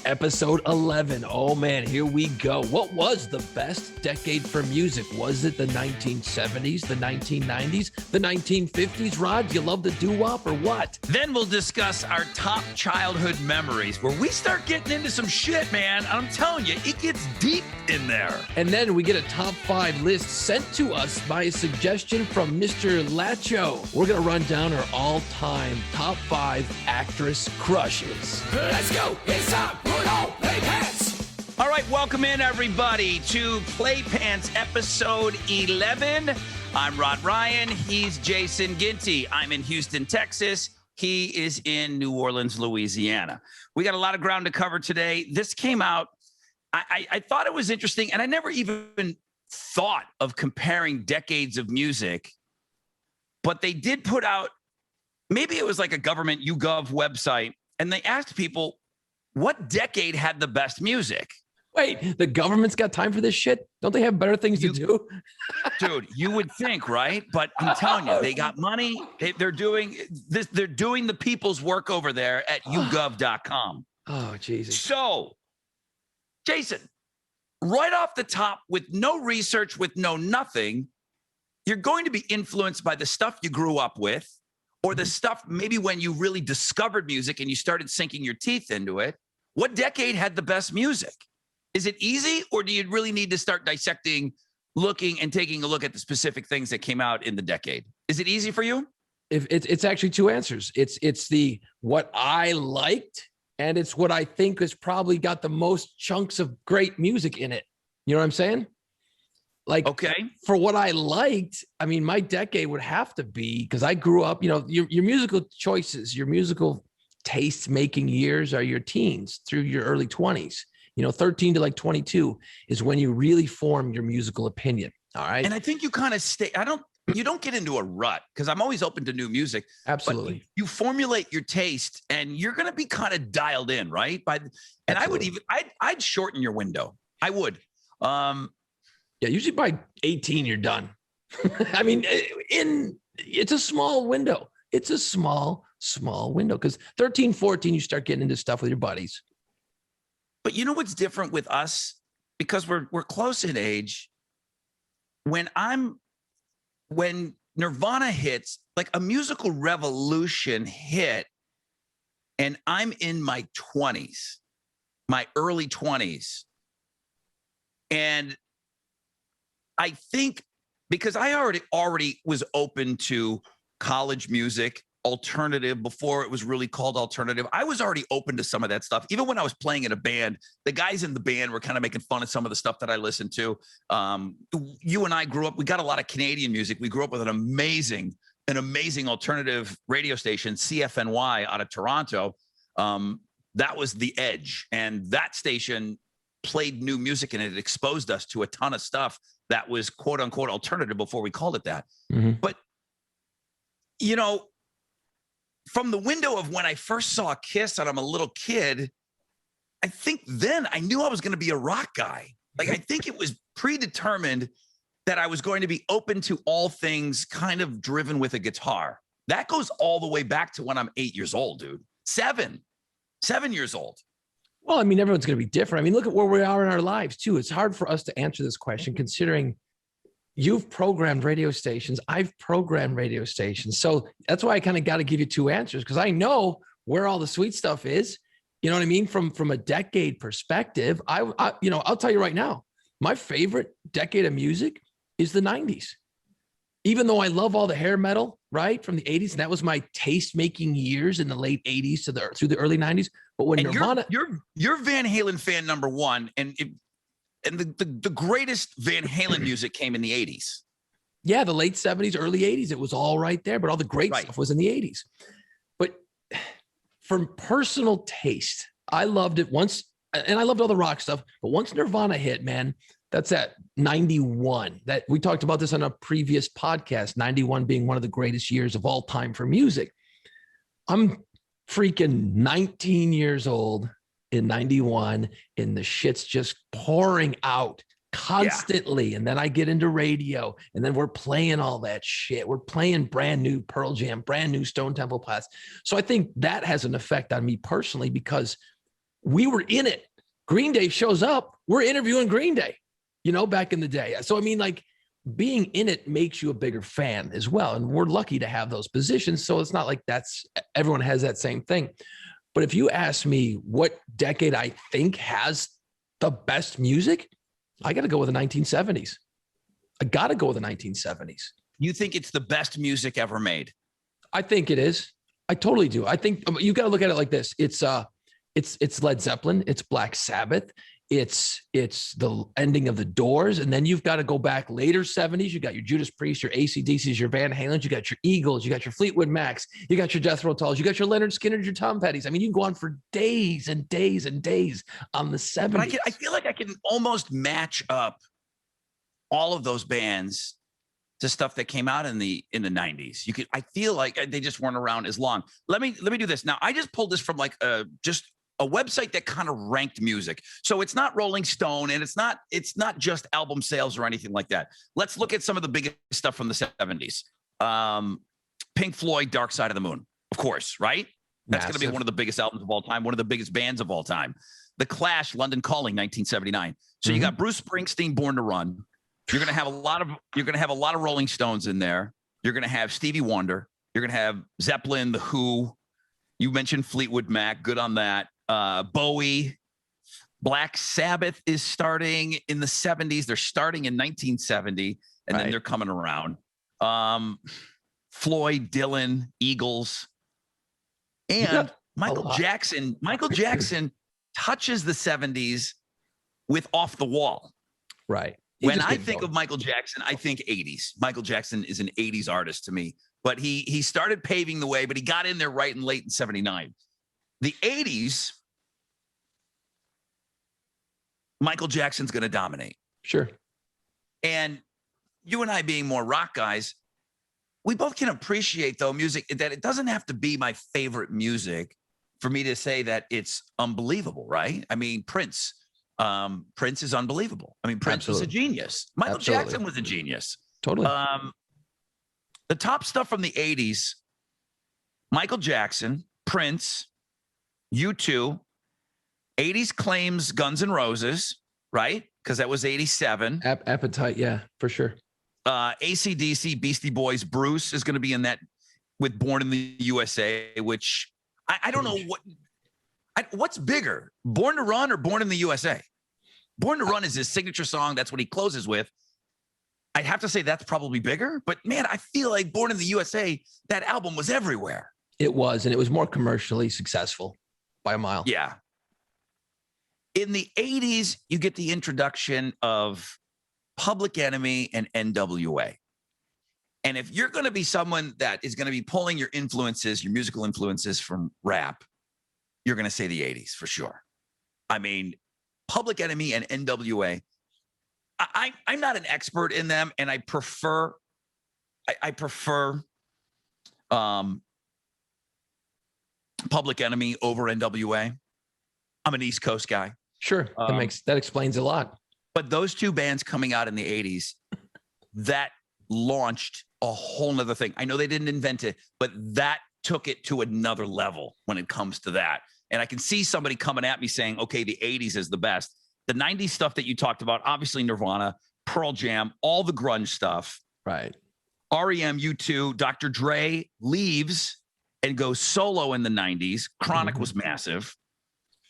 Episode 11. Oh man, here we go. What was the best decade for music? Was it the 1970s, the 1990s, the 1950s? Rod, you love the doo-wop or what? Then we'll discuss our top childhood memories where we start getting into some shit, man. I'm telling you, it gets deep in there. And then we get a top 5 list sent to us by a suggestion from Mr. Lacho. We're going to run down our all-time top 5 actress crushes. Let's go. It's time. Put on Playpants. All right, welcome in, everybody, to Playpants episode 11. I'm Rod Ryan. He's Jason Ginty. I'm in Houston, Texas. He is in New Orleans, Louisiana. We got a lot of ground to cover today. This came out. I thought it was interesting, and I never even thought of comparing decades of music, but they did put out, maybe it was like a government YouGov website, and they asked people, what decade had the best music? Wait, the government's got time for this shit? Don't they have better things to do? Dude, you would think, right? But I'm telling you, they got money. They're doing this. They're doing the people's work over there at yougov.com. Oh, Jesus. So, Jason, right off the top, with no research, with no nothing, you're going to be influenced by the stuff you grew up with, or the stuff maybe when you really discovered music and you started sinking your teeth into it. What decade had the best music? Is it easy, or do you really need to start dissecting, looking, and taking a look at the specific things that came out in the decade? Is it easy for you? If it's actually two answers. It's the what I liked, and it's what I think has probably got the most chunks of great music in it. You know what I'm saying? Like, okay, for what I liked, I mean, my decade would have to be, because I grew up, you know, your musical choices, your musical taste making years are your teens through your early 20s. You know, 13 to like 22 is when you really form your musical opinion. All right. And I think you kind of you don't get into a rut, because I'm always open to new music. Absolutely. But you formulate your taste and you're going to be kind of dialed in, right? Absolutely. I'd shorten your window. I would. Yeah, usually by 18, you're done. I mean, it's a small window. It's a small window, because 13, 14, you start getting into stuff with your buddies. But you know what's different with us? Because we're close in age. When Nirvana hits, like a musical revolution hit, and I'm in my 20s, my early 20s. And I think because I already was open to college music, alternative, before it was really called alternative. I was already open to some of that stuff. Even when I was playing in a band, the guys in the band were kind of making fun of some of the stuff that I listened to. You and I grew up, we got a lot of Canadian music. We grew up with an amazing alternative radio station, CFNY, out of Toronto. That was the edge. And that station played new music, and it exposed us to a ton of stuff that was quote unquote alternative before we called it that. Mm-hmm. But, you know, from the window of when I first saw Kiss and I'm a little kid, I think then I knew I was going to be a rock guy. Like, I think it was predetermined that I was going to be open to all things kind of driven with a guitar. That goes all the way back to when I'm 8 years old, dude. 7 years old. Well, I mean, everyone's going to be different. I mean, look at where we are in our lives, too. It's hard for us to answer this question, considering you've programmed radio stations. I've programmed radio stations. So that's why I kind of got to give you two answers, because I know where all the sweet stuff is. You know what I mean? From a decade perspective, I'll tell you right now, my favorite decade of music is the 90s. Even though I love all the hair metal, right, from the 80s, and that was my taste-making years in the late 80s through the early 90s. But when Nirvana, you're Van Halen fan number one, and the greatest Van Halen music came in the 80s. Yeah, the late 70s, early 80s, it was all right there, but all the great stuff was in the 80s. But from personal taste, I loved it once, and I loved all the rock stuff, but once Nirvana hit, man, that's at 91. That we talked about this on a previous podcast, 91 being one of the greatest years of all time for music. I'm freaking 19 years old in 91, and the shit's just pouring out constantly. Yeah. And then I get into radio, and then we're playing all that shit. We're playing brand new Pearl Jam, brand new Stone Temple Pilots. So I think that has an effect on me personally, because we were in it. Green Day shows up, we're interviewing Green Day, back in the day. So, I mean, like, being in it makes you a bigger fan as well. And we're lucky to have those positions. So it's not like everyone has that same thing. But if you ask me what decade I think has the best music, I got to go with the 1970s. I got to go with the 1970s. You think it's the best music ever made? I think it is. I totally do. I think you got to look at it like this. It's Led Zeppelin. It's Black Sabbath. It's the ending of the Doors. And then you've got to go back later 70s. You got your Judas Priest, your AC/DCs, your Van Halens, you got your Eagles, you got your Fleetwood Macs, you got your Jethro Tulls, you got your Leonard Skinners, your Tom Pettys. I mean, you can go on for days and days and days on the 70s. But I feel like I can almost match up all of those bands to stuff that came out in the 90s. I feel like they just weren't around as long. Let me do this. Now, I just pulled this from like just a website that kind of ranked music. So it's not Rolling Stone, and it's not just album sales or anything like that. Let's look at some of the biggest stuff from the 70s. Pink Floyd, Dark Side of the Moon, of course, right? That's going to be one of the biggest albums of all time, one of the biggest bands of all time. The Clash, London Calling, 1979. So you got Bruce Springsteen, Born to Run. You're going to have a lot of Rolling Stones in there. You're going to have Stevie Wonder. You're going to have Zeppelin, The Who. You mentioned Fleetwood Mac. Good on that. Bowie. Black Sabbath is starting in the 70s. They're starting in 1970, and then they're coming around. Floyd, Dylan, Eagles, and Michael Jackson. Michael Jackson touches the 70s with Off the Wall. Right. When I think of Michael Jackson, I think 80s. Michael Jackson is an 80s artist to me, but he started paving the way, but he got in there right and late in 79. The 80s, Michael Jackson's going to dominate. Sure. And you and I being more rock guys, we both can appreciate, though, music, that it doesn't have to be my favorite music for me to say that it's unbelievable, right? I mean, Prince is unbelievable. I mean, Prince was a genius. Michael Jackson was a genius. Totally. The top stuff from the 80s, Michael Jackson, Prince, U2, 80s claims Guns N' Roses, right? Because that was 87. Appetite, yeah, for sure. AC/DC, Beastie Boys, Bruce is going to be in that with Born in the USA, which I don't know what's bigger, Born to Run or Born in the USA? Born to Run is his signature song. That's what he closes with. I'd have to say that's probably bigger, but man, I feel like Born in the USA, that album was everywhere. It was, and it was more commercially successful by a mile. Yeah. In the 80s, you get the introduction of Public Enemy and NWA. And if you're going to be someone that is going to be pulling your influences, your musical influences from rap, you're going to say the 80s for sure. I mean, Public Enemy and NWA, I'm not an expert in them, and I prefer Public Enemy over NWA. I'm an East Coast guy. Sure, that explains a lot. But those two bands coming out in the 80s, that launched a whole nother thing. I know they didn't invent it, but that took it to another level when it comes to that. And I can see somebody coming at me saying, okay, the 80s is the best. The 90s stuff that you talked about, obviously Nirvana, Pearl Jam, all the grunge stuff. Right. REM, U2, Dr. Dre leaves and goes solo in the 90s. Chronic was massive.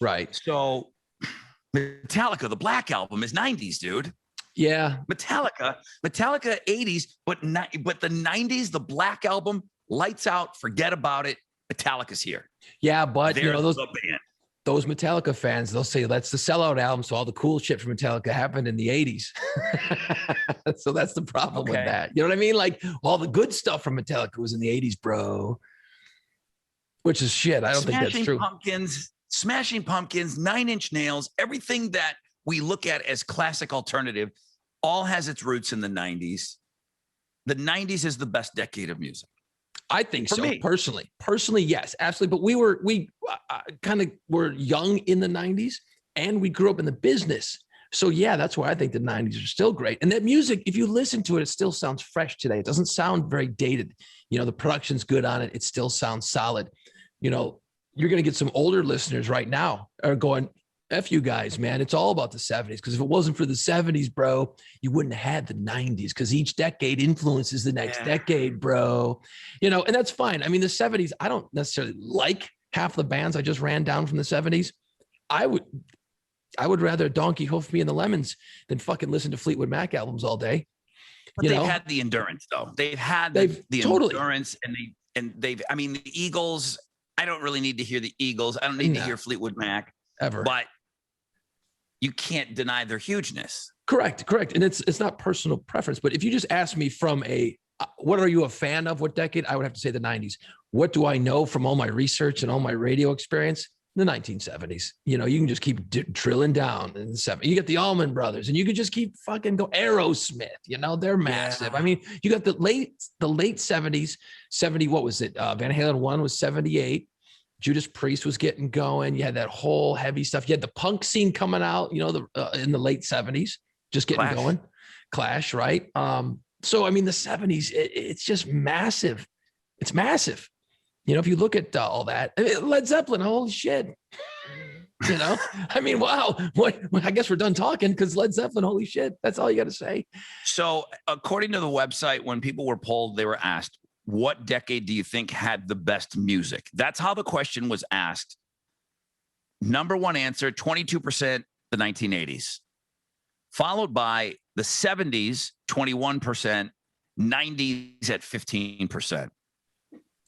Right. So Metallica, the Black Album is 90s, dude. Yeah. Metallica 80s, but the 90s, the Black Album, lights out, forget about it. Metallica's here. Yeah, but those Metallica fans, they'll say that's the sellout album. So all the cool shit from Metallica happened in the 80s. So that's the problem with that. You know what I mean? Like all the good stuff from Metallica was in the 80s, bro. Which is shit. I don't think that's true. Smashing Pumpkins, 9 Inch Nails, everything that we look at as classic alternative all has its roots in the 90s. The 90s is the best decade of music. I think so. Personally, yes, absolutely. But we kind of were young in the 90s, and we grew up in the business. So yeah, that's why I think the 90s are still great. And that music, if you listen to it, it still sounds fresh today. It doesn't sound very dated. You know, the production's good on it. It still sounds solid. You know, you're going to get some older listeners right now are going, F you guys, man. It's all about the 70s. Because if it wasn't for the 70s, bro, you wouldn't have had the 90s, because each decade influences the next decade, bro. You know, and that's fine. I mean, the 70s, I don't necessarily like half the bands I just ran down from the 70s. I would rather Donkey Hoof Me and the Lemons than fucking listen to Fleetwood Mac albums all day. But they've had the endurance, though. They've had the endurance, and they've. I mean, the Eagles. I don't really need to hear the Eagles. I don't need to hear Fleetwood Mac ever. But you can't deny their hugeness. Correct. And it's not personal preference. But if you just ask me from what are you a fan of? What decade? I would have to say the 90s. What do I know from all my research and all my radio experience? The 1970s. You know, you can just keep drilling down in the 70s. You get the Allman Brothers, and you can just keep fucking go. Aerosmith, you know, they're massive. I mean, you got the late 70s, 70, what was it? Van Halen 1 was 78. Judas Priest was getting going. You had that whole heavy stuff. You had the punk scene coming out, you know, in the late 70s, just getting going. Clash, right? So, I mean, the 70s, it's just massive. It's massive. You know, if you look at all that, Led Zeppelin, holy shit. You know, I mean, wow. What? I guess we're done talking, because Led Zeppelin, holy shit. That's all you got to say. So according to the website, when people were polled, they were asked, what decade do you think had the best music? That's how the question was asked. Number one answer, 22%, the 1980s. Followed by the 70s, 21%, 90s at 15%.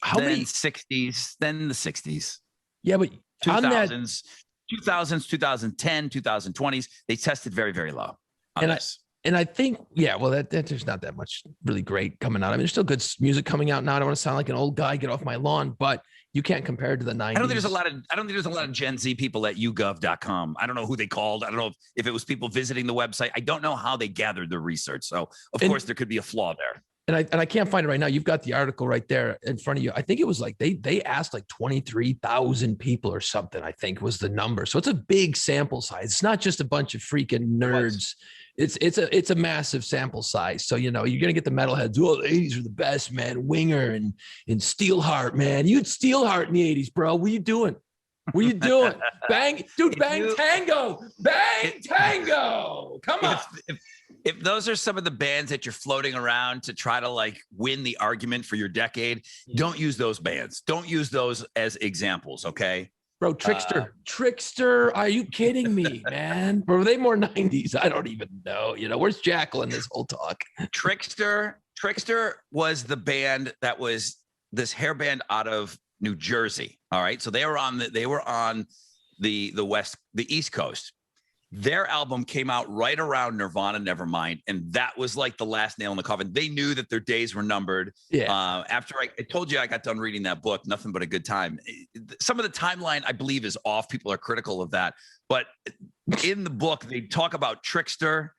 How many 60s, then the 60s. Yeah, but 2000s, 2010, 2020s, they tested very, very low on this. And I think, yeah, well, that there's not that much really great coming out. I mean, there's still good music coming out now. I don't want to sound like an old guy, get off my lawn, but you can't compare it to the 90s. I don't think there's a lot of Gen Z people at YouGov.com. I don't know who they called. I don't know if it was people visiting the website. I don't know how they gathered the research. So of course there could be a flaw there. And I can't find it right now. You've got the article right there in front of you. I think it was like they asked like 23,000 people or something, I think was the number. So it's a big sample size. It's not just a bunch of freaking nerds. It's a massive sample size. So, you know, you're going to get the metalheads. Oh, the 80s are the best, man. Winger and Steelheart, man. You had Steelheart in the 80s, bro. What are you doing? What are you doing? Bang, dude, bang tango. Bang tango. Come on. If those are some of the bands that you're floating around to try to like win the argument for your decade, don't use those bands. Don't use those as examples, okay? Bro, Trickster, are you kidding me, man? Were they more 90s? I don't even know. You know, where's Jackal in this whole talk? Trickster was the band that was this hair band out of New Jersey. All right. So they were on the East Coast. Their album came out right around Nirvana Nevermind, and that was like the last nail in the coffin. They knew that their days were numbered. Yeah. After I told you I got done reading that book, Nothing But a Good Time. Some of the timeline, I believe, is off. People are critical of that. But in the book, they talk about Trickster,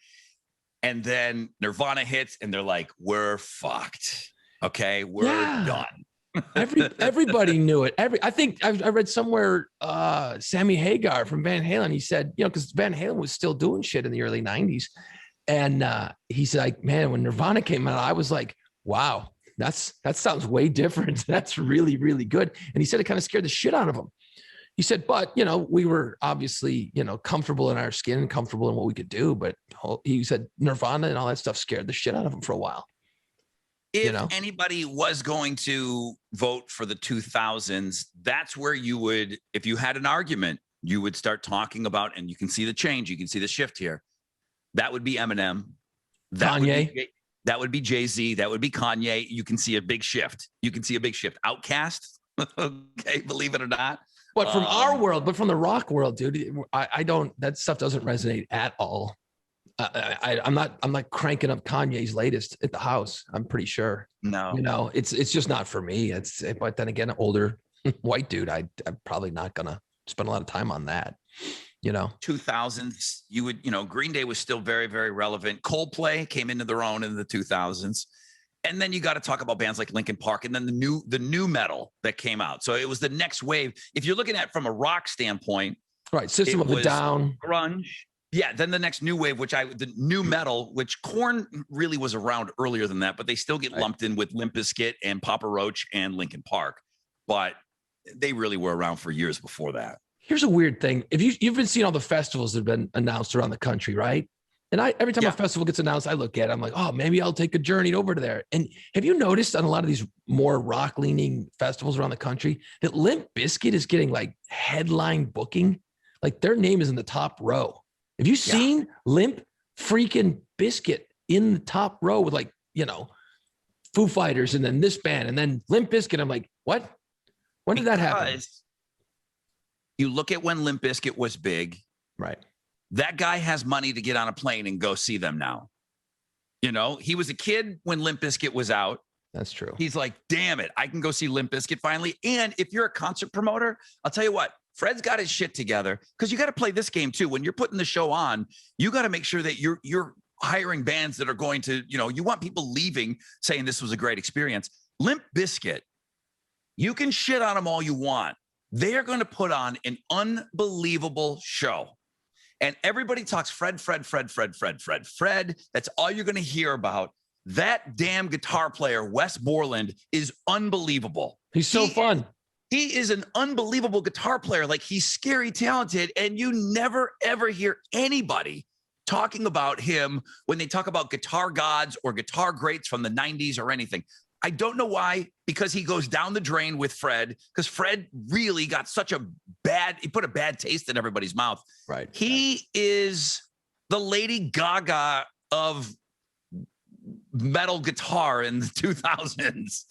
and then Nirvana hits, and they're like, we're fucked. Okay, we're done. Everybody knew it. I think I read somewhere Sammy Hagar from Van Halen. He said, you know, because Van Halen was still doing shit in the early 90s. And he's like, man, when Nirvana came out, I was like, wow, that sounds way different. That's really, really good. And he said it kind of scared the shit out of him. He said, but, you know, we were obviously, you know, comfortable in our skin, comfortable in what we could do. But he said Nirvana and all that stuff scared the shit out of him for a while. If anybody was going to vote for the 2000s, that's where you would, if you had an argument, you would start talking about, and you can see the change, you can see the shift here. That would be Eminem. Kanye. That would be Jay-Z. That would be Kanye. You can see a big shift. Outkast. Okay, believe it or not. But from our world, but from the rock world, dude, I don't, that stuff doesn't resonate at all. I'm not cranking up Kanye's latest at the house. I'm pretty sure. No, you know, it's just not for me. But then again, older white dude, I'm probably not gonna spend a lot of time on that. You know, 2000s, you would, you know, Green Day was still very, very relevant. Coldplay came into their own in the 2000s, and then you got to talk about bands like Linkin Park, and then the new metal that came out. So it was the next wave. If you're looking at from a rock standpoint, right? System of a Down, grunge. Yeah, then the next new wave, the new metal, which Korn really was around earlier than that, but they still get lumped in with Limp Bizkit and Papa Roach and Linkin Park. But they really were around for years before that. Here's a weird thing. If you've been seeing all the festivals that have been announced around the country, right? And every time a festival gets announced, I look at it, I'm like, oh, maybe I'll take a journey over to there. And have you noticed on a lot of these more rock-leaning festivals around the country that Limp Bizkit is getting like headline booking? Like their name is in the top row. Have you seen Limp freaking Bizkit in the top row with like, you know, Foo Fighters and then this band and then Limp Bizkit? I'm like, what? When did that happen? You look at when Limp Bizkit was big. Right. That guy has money to get on a plane and go see them now. You know, he was a kid when Limp Bizkit was out. That's true. He's like, damn it, I can go see Limp Bizkit finally. And if you're a concert promoter, I'll tell you what, Fred's got his shit together because you got to play this game too. When you're putting the show on, you got to make sure that you're hiring bands that are going to, you know, you want people leaving saying this was a great experience. Limp Bizkit, you can shit on them all you want. They're going to put on an unbelievable show. And everybody talks Fred. That's all you're going to hear about. That damn guitar player, Wes Borland, is unbelievable. He's so fun. He is an unbelievable guitar player. Like, he's scary talented. And you never, ever hear anybody talking about him when they talk about guitar gods or guitar greats from the 90s or anything. I don't know why, because he goes down the drain with Fred, because Fred really got he put a bad taste in everybody's mouth. Right. He is the Lady Gaga of metal guitar in the 2000s.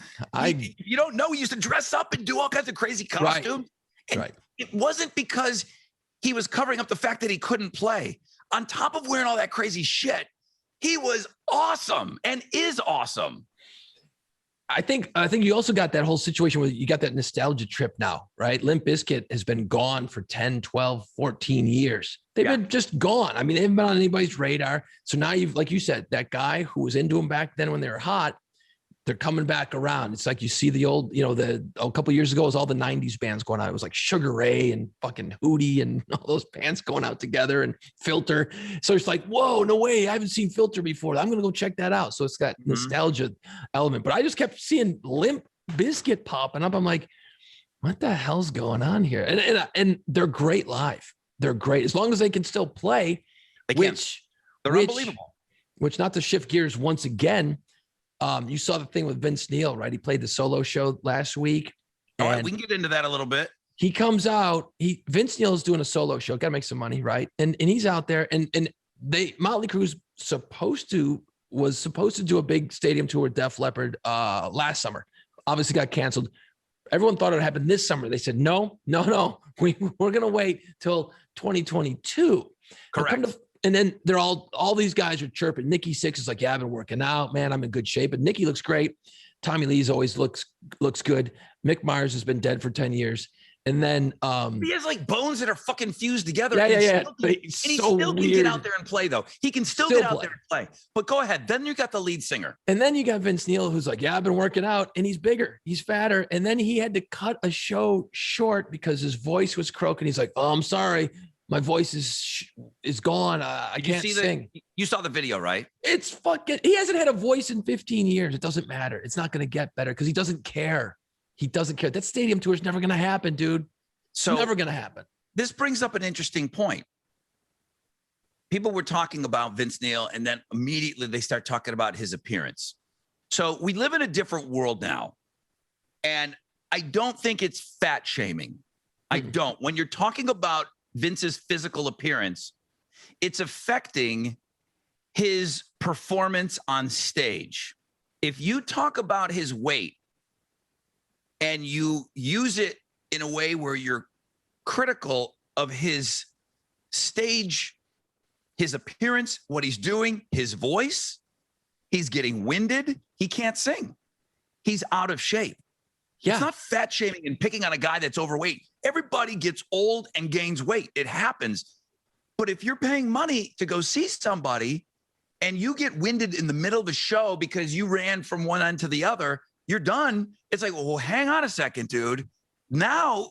You don't know, he used to dress up and do all kinds of crazy costumes. Right. It wasn't because he was covering up the fact that he couldn't play. On top of wearing all that crazy shit, he was awesome and is awesome. I think you also got that whole situation where you got that nostalgia trip now, right? Limp Bizkit has been gone for 10, 12, 14 years. They've been just gone. I mean, they haven't been on anybody's radar. So now you've, like you said, that guy who was into them back then when they were hot, they're coming back around. It's like you see the old, you know, a couple of years ago, it was all the 90s bands going out. It was like Sugar Ray and fucking Hootie and all those bands going out together and Filter. So it's like, whoa, no way. I haven't seen Filter before. I'm going to go check that out. So it's got nostalgia element. But I just kept seeing Limp Bizkit popping up. I'm like, what the hell's going on here? And they're great live. They're great. As long as they can still play, they're unbelievable. Which, not to shift gears once again, you saw the thing with Vince Neil, right? He played the solo show last week. All right, we can get into that a little bit. He comes out. Vince Neil is doing a solo show. Got to make some money, right? And he's out there, and Motley Crue's was supposed to do a big stadium tour with Def Leppard last summer. Obviously, got canceled. Everyone thought it would happen this summer. They said no. We're gonna wait till 2022. Correct. And then they're all these guys are chirping. Nikki Sixx is like, yeah, I've been working out, man. I'm in good shape. And Nikki looks great. Tommy Lee's always looks good. Mick Mars has been dead for 10 years. And then he has like bones that are fucking fused together. Yeah. And he still can get out there and play, though. He can still get out there and play. But go ahead. Then you got the lead singer. And then you got Vince Neil, who's like, yeah, I've been working out. And he's bigger. He's fatter. And then he had to cut a show short because his voice was croaking. He's like, oh, I'm sorry. My voice is gone. I can't sing. You saw the video, right? It's fucking. He hasn't had a voice in 15 years. It doesn't matter. It's not going to get better because he doesn't care. He doesn't care. That stadium tour is never going to happen, dude. So never going to happen. This brings up an interesting point. People were talking about Vince Neil, and then immediately they start talking about his appearance. So we live in a different world now, and I don't think it's fat shaming. I don't. When you're talking about Vince's physical appearance, it's affecting his performance on stage. If you talk about his weight and you use it in a way where you're critical of his stage, his appearance, what he's doing, his voice, he's getting winded. He can't sing. He's out of shape. Yeah. It's not fat shaming and picking on a guy that's overweight. Everybody gets old and gains weight. It happens. But if you're paying money to go see somebody and you get winded in the middle of the show because you ran from one end to the other, you're done. It's like, well, hang on a second, dude. Now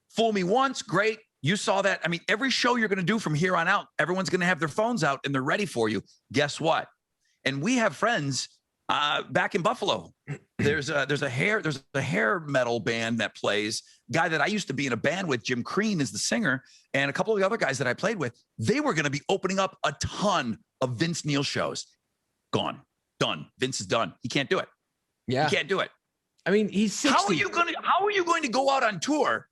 fool me once, great. You saw that. I mean, every show you're going to do from here on out, everyone's going to have their phones out and they're ready for you. Guess what? And we have friends Back in Buffalo, there's a hair metal band that plays. Guy that I used to be in a band with, Jim Crean, is the singer, and a couple of the other guys that I played with. They were going to be opening up a ton of Vince Neil shows. Gone, done. Vince is done. He can't do it. Yeah, he can't do it. I mean, he's 60. How are you going to go out on tour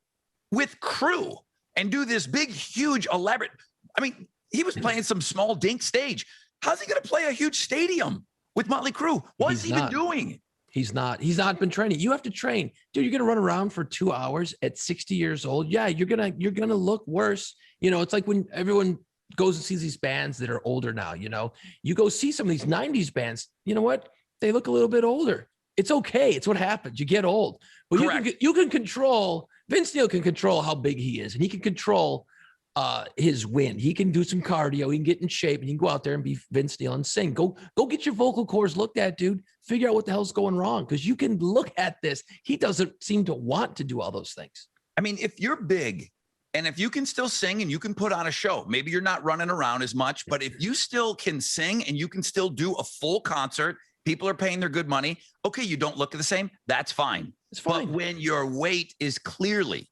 with crew and do this big, huge, elaborate? I mean, he was playing some small dink stage. How's he going to play a huge stadium with Motley Crue? What's he been doing? He's not been training. You have to train. Dude, you're going to run around for 2 hours at 60 years old. Yeah, you're going to look worse. You know, it's like when everyone goes and sees these bands that are older now, you know, you go see some of these 90s bands, you know what? They look a little bit older. It's okay. It's what happens. You get old, but you can control. Vince Neil can control how big he is, and he can control his wind. He can do some cardio. He can get in shape, and he can go out there and be Vince Neil and sing. Go get your vocal cords looked at, dude. Figure out what the hell's going wrong, because you can look at this. He doesn't seem to want to do all those things. I mean, if you're big and if you can still sing and you can put on a show, maybe you're not running around as much, but if you still can sing and you can still do a full concert, people are paying their good money. Okay, you don't look the same. That's fine. It's fine. But when your weight is clearly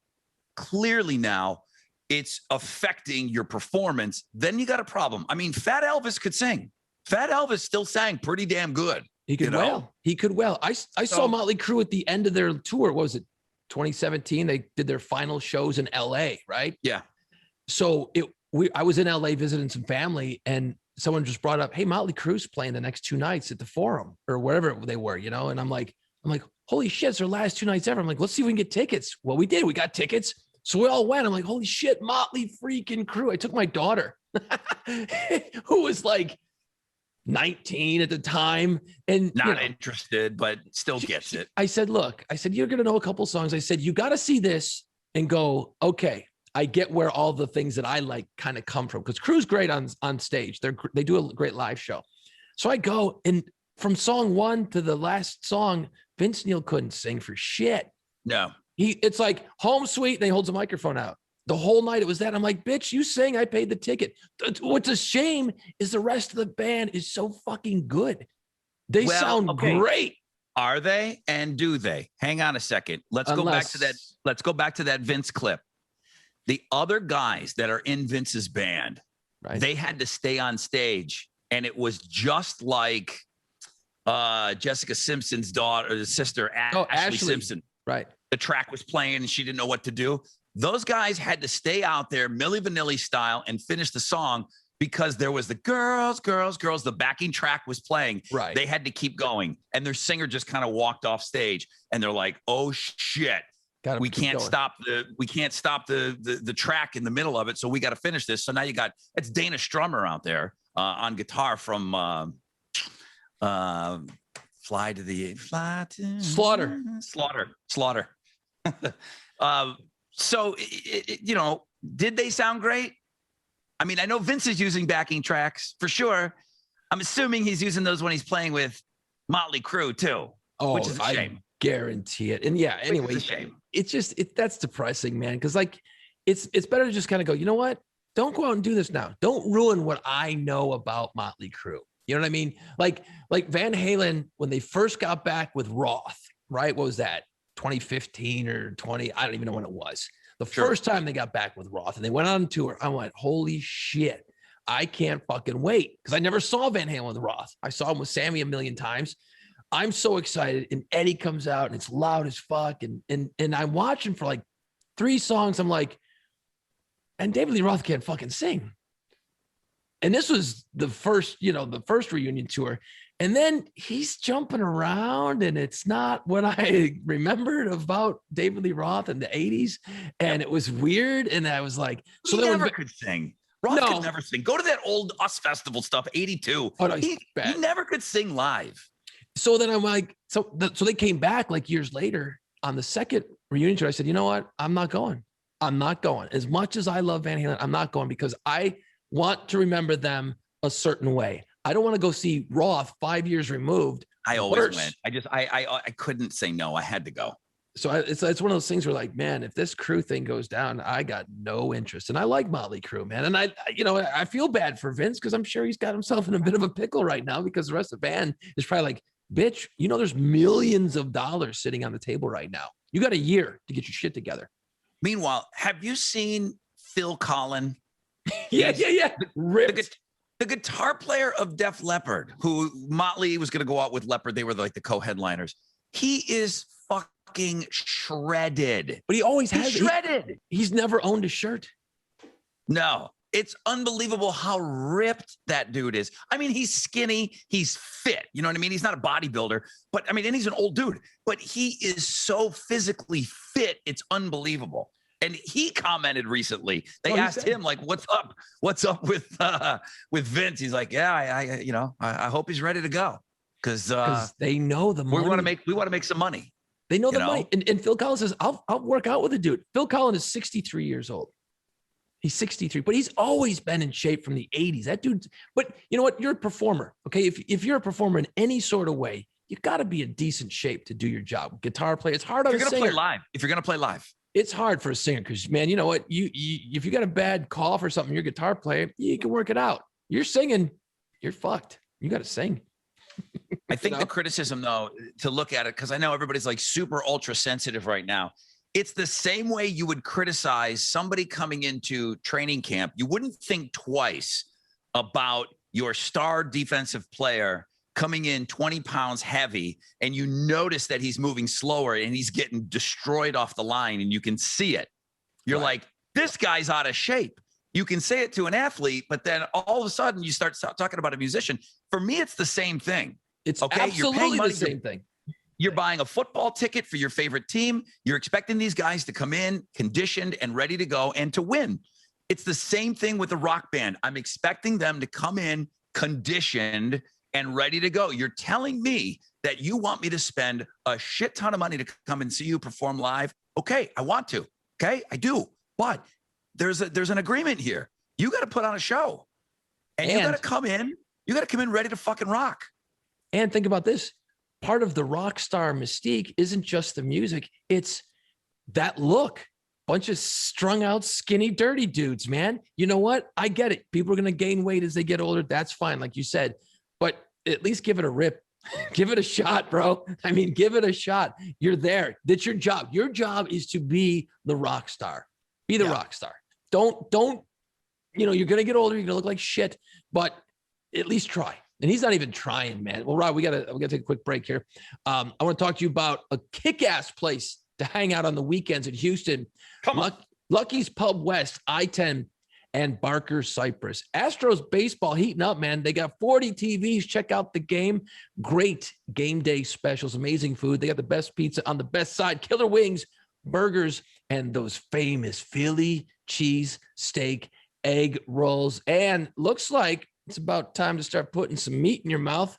now, it's affecting your performance, then you got a problem. I mean, Fat Elvis could sing. Fat Elvis still sang pretty damn good. He could well. He could well. I saw Motley Crue at the end of their tour. What was it? 2017. They did their final shows in LA, right? Yeah. So I was in LA visiting some family, and someone just brought up, hey, Motley Crue's playing the next 2 nights at the Forum or wherever they were, you know? And I'm like, holy shit, it's their last 2 nights ever. I'm like, let's see if we can get tickets. Well, we did. We got tickets. So we all went. I'm like, holy shit, Motley freaking Crue. I took my daughter, who was like 19 at the time and not interested, but still gets it. I said, look, you're going to know a couple songs. I said, you got to see this and go, okay, I get where all the things that I like kind of come from, because Crue's great on stage. They do a great live show. So I go, and from song 1 to the last song, Vince Neil couldn't sing for shit. No. It's like Home Sweet, and he holds a microphone out. The whole night it was that. I'm like, bitch, you sing, I paid the ticket. What's a shame is the rest of the band is so fucking good. They sound great. Are they? And do they? Hang on a second. Let's go back to that Vince clip. The other guys that are in Vince's band, right, they had to stay on stage, and it was just like Jessica Simpson's sister, Ashley Simpson. Right. The track was playing and she didn't know what to do. Those guys had to stay out there Milli Vanilli style and finish the song because there was the girls, the backing track was playing. Right. They had to keep going. And their singer just kind of walked off stage, and they're like, oh shit. We can't stop the track in the middle of it. So we got to finish this. So now it's Dana Strummer out there on guitar from Slaughter. So, did they sound great? I mean, I know Vince is using backing tracks for sure. I'm assuming he's using those when he's playing with Motley Crue too, which is a shame. Guarantee it. And yeah, anyway, it's just, that's depressing, man. Cause like, it's better to just kind of go, you know what? Don't go out and do this now. Don't ruin what I know about Motley Crue. You know what I mean? Like Van Halen, when they first got back with Roth, right? What was that? 2015 or 20? I don't even know when it was. The first time they got back with Roth and they went on tour, I went, holy shit, I can't fucking wait. Because I never saw Van Halen with Roth. I saw him with Sammy a million times. I'm so excited. And Eddie comes out and it's loud as fuck. And I'm watching for like 3 songs. I'm like, and David Lee Roth can't fucking sing. And this was the first reunion tour. And then he's jumping around and it's not what I remembered about David Lee Roth in the 80s. And it was weird. And I was like, so he never could sing. Roth could never sing. Go to that old US Festival stuff, 82. Oh, no, he never could sing live. So then I'm like, so they came back like years later on the second reunion tour. I said, you know what? I'm not going. As much as I love Van Halen, I'm not going because I want to remember them a certain way. I don't want to go see Roth 5 years removed. I always went. I couldn't say no. I had to go. So it's one of those things where like, man, if this Crue thing goes down, I got no interest. And I like Motley Crue, man. And I feel bad for Vince because I'm sure he's got himself in a bit of a pickle right now because the rest of the band is probably like, bitch, you know, there's millions of dollars sitting on the table right now. You got a year to get your shit together. Meanwhile, have you seen Phil Collin? Yeah. The guitar player of Def Leppard, who Motley was going to go out with Leppard. They were like the co-headliners. He is fucking shredded. But he always has. Shredded. He's never owned a shirt. No, it's unbelievable how ripped that dude is. I mean, he's skinny. He's fit. You know what I mean? He's not a bodybuilder, but I mean, and he's an old dude, but he is so physically fit. It's unbelievable. And he commented recently. They asked him, like, "What's up? What's up with Vince?" He's like, "Yeah, I hope he's ready to go because they know the money. We want to make some money. They know the money." And Phil Collins says, "I'll work out with a dude." Phil Collins is 63 years old. He's 63, but he's always been in shape from the 80s. That dude. But you know what? You're a performer, okay? If you're a performer in any sort of way, you got to be in decent shape to do your job. Guitar player, it's hard on a singer. If you're gonna play live. It's hard for a singer because, man, you know what? You if you got a bad cough or something, you're a guitar player, you can work it out. You're singing, you're fucked. You got to sing. I think the criticism, though, to look at it, because I know everybody's like super ultra sensitive right now. It's the same way you would criticize somebody coming into training camp. You wouldn't think twice about your star defensive player coming in 20 pounds heavy, and you notice that he's moving slower and he's getting destroyed off the line, and you can see it. You're like, this guy's out of shape. You can say it to an athlete, but then all of a sudden you start talking about a musician. For me, it's the same thing. It's absolutely the same thing. You're buying a football ticket for your favorite team. You're expecting these guys to come in conditioned and ready to go and to win. It's the same thing with a rock band. I'm expecting them to come in conditioned and ready to go. You're telling me that you want me to spend a shit ton of money to come and see you perform live? Okay, I want to. Okay, I do. But there's an agreement here. You got to put on a show, and you got to come in. You got to come in ready to fucking rock. And think about this. Part of the rock star mystique isn't just the music. It's that look. Bunch of strung out, skinny, dirty dudes, man. You know what? I get it. People are going to gain weight as they get older. That's fine, like you said. But at least give it a rip. Give it a shot, bro. I mean, give it a shot. You're there. That's your job. Your job is to be the rock star. Be the rock star. Don't, you're going to get older. You're going to look like shit, but at least try. And he's not even trying, man. Well, Rob, we gotta take a quick break here. I want to talk to you about a kick-ass place to hang out on the weekends in Houston. Come on. Lucky's Pub West, I-10, and Barker Cypress. Astros baseball heating up, man. They got 40 TVs. Check out the game. Great game day specials. Amazing food. They got the best pizza on the best side. Killer wings, burgers, and those famous Philly cheese steak egg rolls. And looks like it's about time to start putting some meat in your mouth.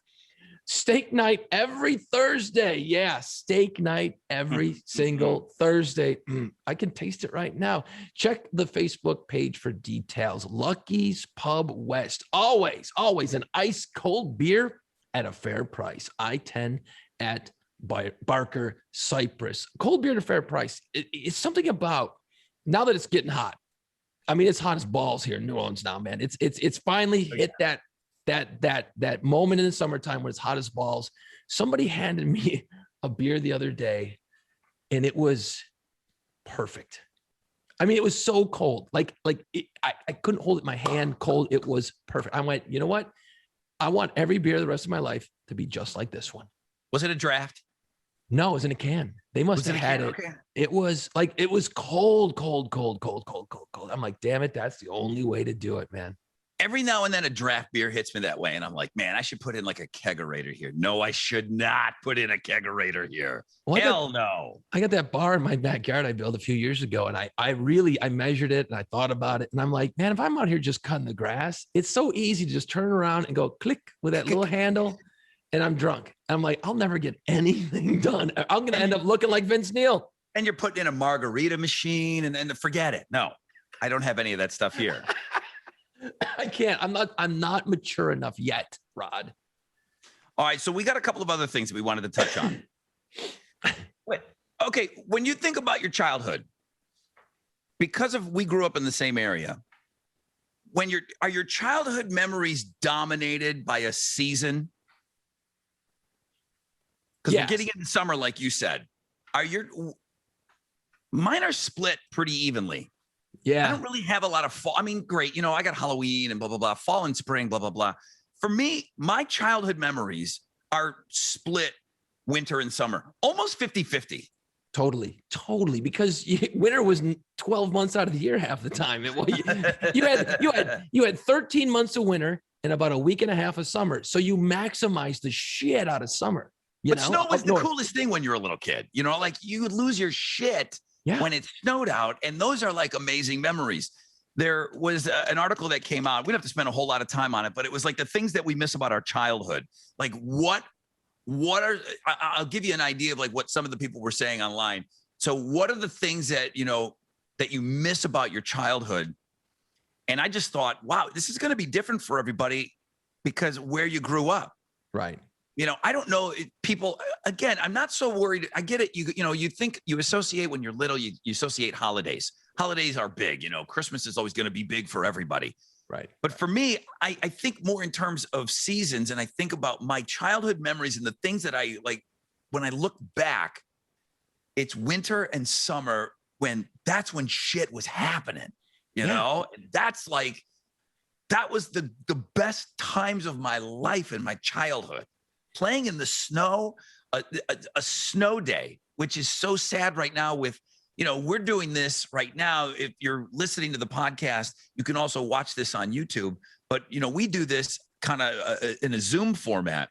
Steak night every Thursday. Yeah, steak night every single Thursday. I can taste it right now. Check the Facebook page for details. Lucky's Pub West. Always an ice cold beer at a fair price. I-10 at Barker Cypress. Cold beer at a fair price. It's something about, now that it's getting hot. I mean, it's hot as balls here in New Orleans now, man. It's finally hit that moment in the summertime when it's hot as balls. Somebody handed me a beer the other day, and it was perfect. I mean, it was so cold. I couldn't hold it in my hand. Cold. It was perfect. I went, you know what? I want every beer the rest of my life to be just like this one. Was it a draft? No, it was in a can. They must have had it. Okay. It was cold. I'm like, damn it, that's the only way to do it, man. Every now and then a draft beer hits me that way, and I'm like, man, I should put in like a kegerator here. No, I should not put in a kegerator here. Well, Hell no. I got that bar in my backyard I built a few years ago, and I measured it, and I thought about it, and I'm like, man, if I'm out here just cutting the grass, it's so easy to just turn around and go click with that little handle. And I'm drunk. I'm like, I'll never get anything done. I'm going to end up looking like Vince Neil. And you're putting in a margarita machine and forget it. No, I don't have any of that stuff here. I can't. I'm not mature enough yet, Rod. All right. So we got a couple of other things that we wanted to touch on. Wait, okay. When you think about your childhood, because we grew up in the same area, are your childhood memories dominated by a season? Because we're getting into summer, like you said. Mine are split pretty evenly. Yeah. I don't really have a lot of fall. I mean, great. I got Halloween and blah, blah, blah, fall and spring, blah, blah, blah. For me, my childhood memories are split winter and summer, almost 50-50. Totally. Because winter was 12 months out of the year half the time. You had 13 months of winter and about a week and a half of summer. So you maximized the shit out of summer. But snow was the coolest thing when you were a little kid. Like you would lose your shit when it snowed out. And those are like amazing memories. There was an article that came out. We don't have to spend a whole lot of time on it, but it was like the things that we miss about our childhood. Like I'll give you an idea of like what some of the people were saying online. So what are the things that, that you miss about your childhood? And I just thought, wow, this is going to be different for everybody because where you grew up. Right. I don't know people, again, I'm not so worried. I get it. You think you associate when you're little, you associate holidays. Holidays are big, Christmas is always going to be big for everybody. Right. But for me, I think more in terms of seasons, and I think about my childhood memories and the things that I like when I look back, it's winter and summer that's when shit was happening, know? And that's like, that was the best times of my life in my childhood. Playing in the snow, a snow day, which is so sad right now with, we're doing this right now. If you're listening to the podcast, you can also watch this on YouTube. But, we do this kind of in a Zoom format.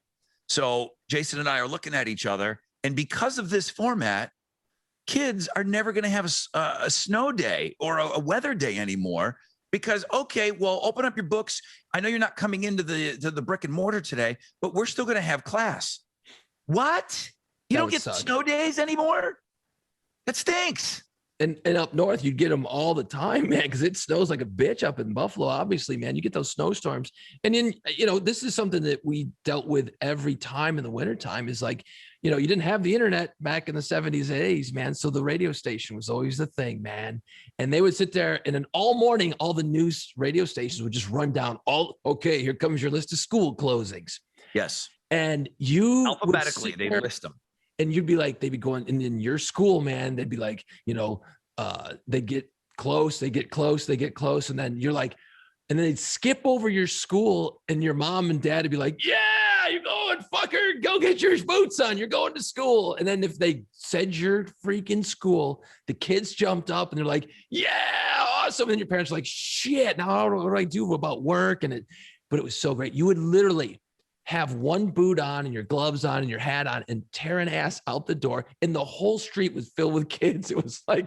So Jason and I are looking at each other. And because of this format, kids are never going to have a snow day or a weather day anymore. Because, okay, well, open up your books. I know you're not coming into the brick and mortar today, but we're still going to have class. What? You don't get snow days anymore? That stinks. And up north, you get them all the time, man, because it snows like a bitch up in Buffalo. Obviously, man, you get those snowstorms. And then, this is something that we dealt with every time in the wintertime is like, you didn't have the internet back in the 70s and 80s, man. So the radio station was always the thing, man. And they would sit there and then all morning, all the news radio stations would just run down okay, here comes your list of school closings. Yes. And you alphabetically, they list them. And you'd be like, they'd be going, and in your school, man, they'd be like, they get close. And then you're like, and then they'd skip over your school and your mom and dad would be like, yeah, you're going, fucker, go get your boots on. You're going to school. And then if they said your freaking school, the kids jumped up and they're like, yeah, awesome. And then your parents are like, shit, now what do I do about work? But it was so great. You would literally have one boot on and your gloves on and your hat on and tear an ass out the door. And the whole street was filled with kids. It was like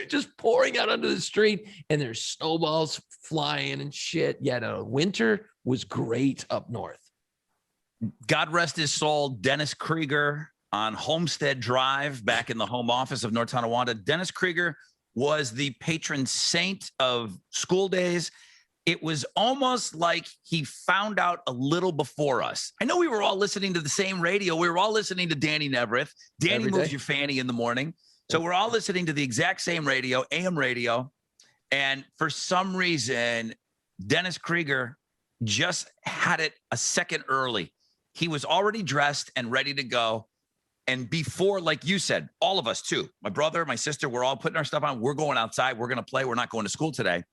just pouring out onto the street and there's snowballs flying and shit. Yeah, no, winter was great up north. God rest his soul, Dennis Krieger on Homestead Drive back in the home office of North Tonawanda. Dennis Krieger was the patron saint of school days. It was almost like he found out a little before us. I know we were all listening to the same radio. We were all listening to Danny Nevereth. Danny moves your fanny in the morning. So we're all listening to the exact same radio, AM radio. And for some reason, Dennis Krieger just had it a second early. He was already dressed and ready to go. And before, like you said, all of us too, my brother, my sister, we're all putting our stuff on. We're going outside. We're going to play. We're not going to school today.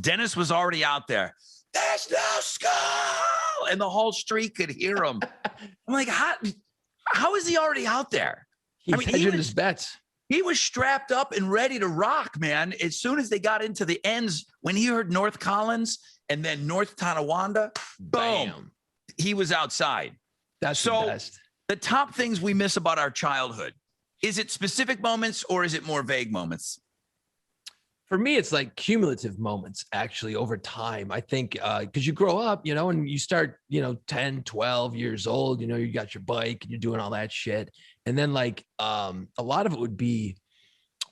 Dennis was already out there. There's no school. And the whole street could hear him. I'm like, how is he already out there? He's hedging his bets. He was strapped up and ready to rock, man. As soon as they got into the ends, when he heard North Collins and then North Tonawanda, boom, bam. He was outside. That's so the best. The top things we miss about our childhood, is it specific moments or is it more vague moments? For me, it's like cumulative moments actually over time. I think because you grow up, and you start, 10, 12 years old, you got your bike and you're doing all that shit. And then like a lot of it would be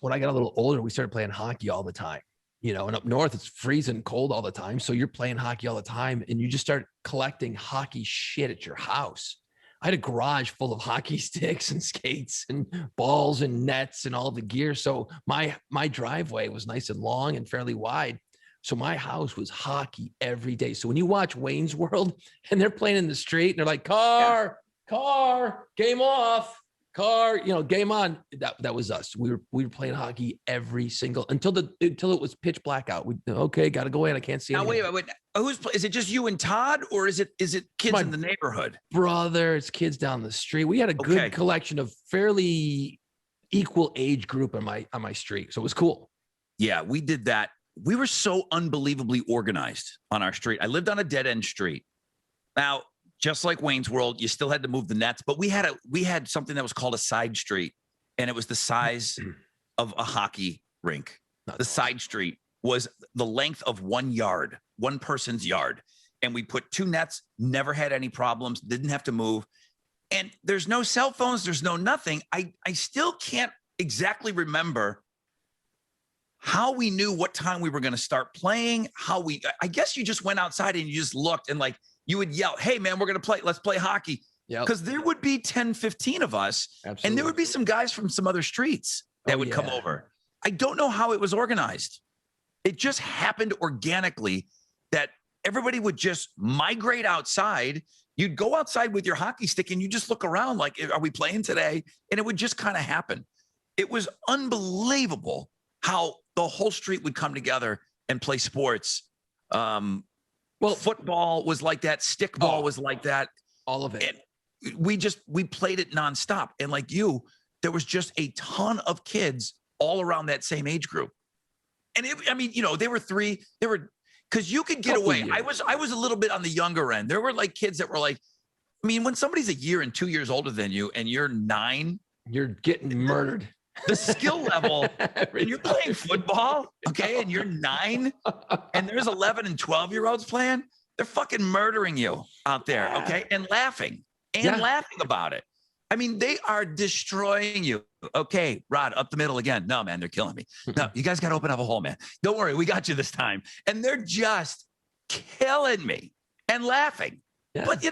when I got a little older, we started playing hockey all the time, and up north it's freezing cold all the time. So you're playing hockey all the time and you just start collecting hockey shit at your house. I had a garage full of hockey sticks and skates and balls and nets and all the gear. So my driveway was nice and long and fairly wide. So my house was hockey every day. So when you watch Wayne's World and they're playing in the street and they're like, car, car, game off, car, game on. That was us. We were playing hockey every single until it was pitch black out. Okay, got to go in. I can't see. Now wait. Is it just you and Todd, or is it kids in the neighborhood? Brother, it's kids down the street. We had a good collection of fairly equal age group on my street, so it was cool. Yeah, we did that. We were so unbelievably organized on our street. I lived on a dead end street. Now, just like Wayne's World, you still had to move the nets, but we had something that was called a side street, and it was the size of a hockey rink. The side street was the length of 1 yard, one person's yard. And we put 2 nets, never had any problems, didn't have to move. And there's no cell phones, there's no nothing. I still can't exactly remember how we knew what time we were going to start playing, I guess you just went outside and you just looked and like you would yell, hey man, we're going to play, let's play hockey. Because there would be 10, 15 of us. Absolutely. And there would be some guys from some other streets that would come over. I don't know how it was organized. It just happened organically that everybody would just migrate outside. You'd go outside with your hockey stick and you just look around like, are we playing today? And it would just kind of happen. It was unbelievable how the whole street would come together and play sports. Well, football was like that. Stickball was like that. All of it. And we played it nonstop. And like you, there was just a ton of kids all around that same age group. And they were because you could get away. I was a little bit on the younger end. There were like kids that were like, when somebody's a year and 2 years older than you and you're 9, you're getting murdered. The skill level, and you're playing football, okay, and you're 9, and there's 11 and 12-year-olds playing, they're fucking murdering you out there, okay, and laughing about it. They are destroying you. Okay, Rod, up the middle again. No, man, they're killing me. No, you guys got to open up a hole, man. Don't worry, we got you this time. And they're just killing me and laughing. Yeah. But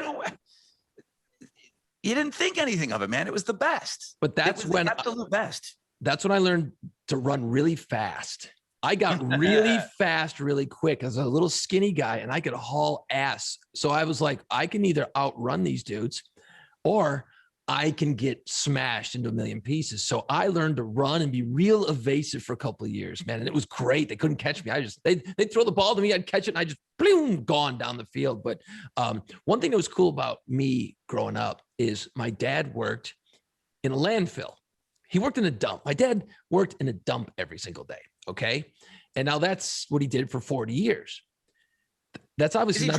you didn't think anything of it, man. It was the best. But that's when the absolute best. That's when I learned to run really fast. I got really fast, really quick as a little skinny guy, and I could haul ass. So I was like, I can either outrun these dudes or I can get smashed into a million pieces. So I learned to run and be real evasive for a couple of years, man. And it was great. They couldn't catch me. They'd throw the ball to me. I'd catch it and I just boom, gone down the field. But one thing that was cool about me growing up is my dad worked in a landfill. He worked in a dump. My dad worked in a dump every single day. Okay. And now that's what he did for 40 years. That's obviously is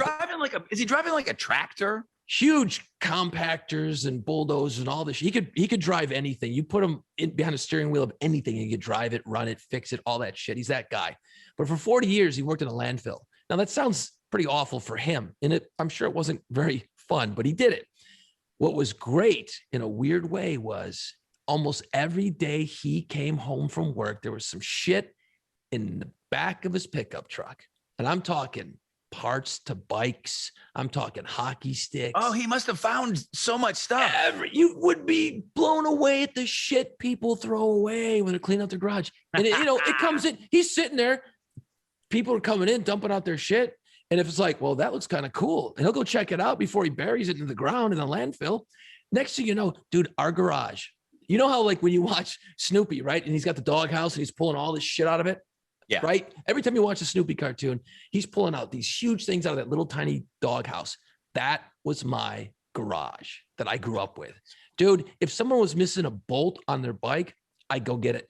he driving like a tractor? Huge compactors and bulldozers and all this. He could drive anything. You put him behind a steering wheel of anything, he could drive it, run it, fix it, all that shit. He's that guy. But for 40 years, he worked in a landfill. Now that sounds pretty awful for him. And I'm sure it wasn't very fun, but he did it. What was great in a weird way was almost every day he came home from work, there was some shit in the back of his pickup truck. And I'm talking parts to bikes. I'm talking hockey sticks. Oh, he must have found so much stuff. You would be blown away at the shit people throw away when they're cleaning out their garage. And it comes in, he's sitting there. People are coming in, dumping out their shit. And if it's like, well, that looks kind of cool. And he'll go check it out before he buries it in the ground in a landfill. Next thing you know, dude, our garage, you know how like when you watch Snoopy, right? And he's got the doghouse and he's pulling all this shit out of it. Yeah. Right. Every time you watch a Snoopy cartoon, he's pulling out these huge things out of that little tiny doghouse. That was my garage that I grew up with. Dude, if someone was missing a bolt on their bike, I'd go get it.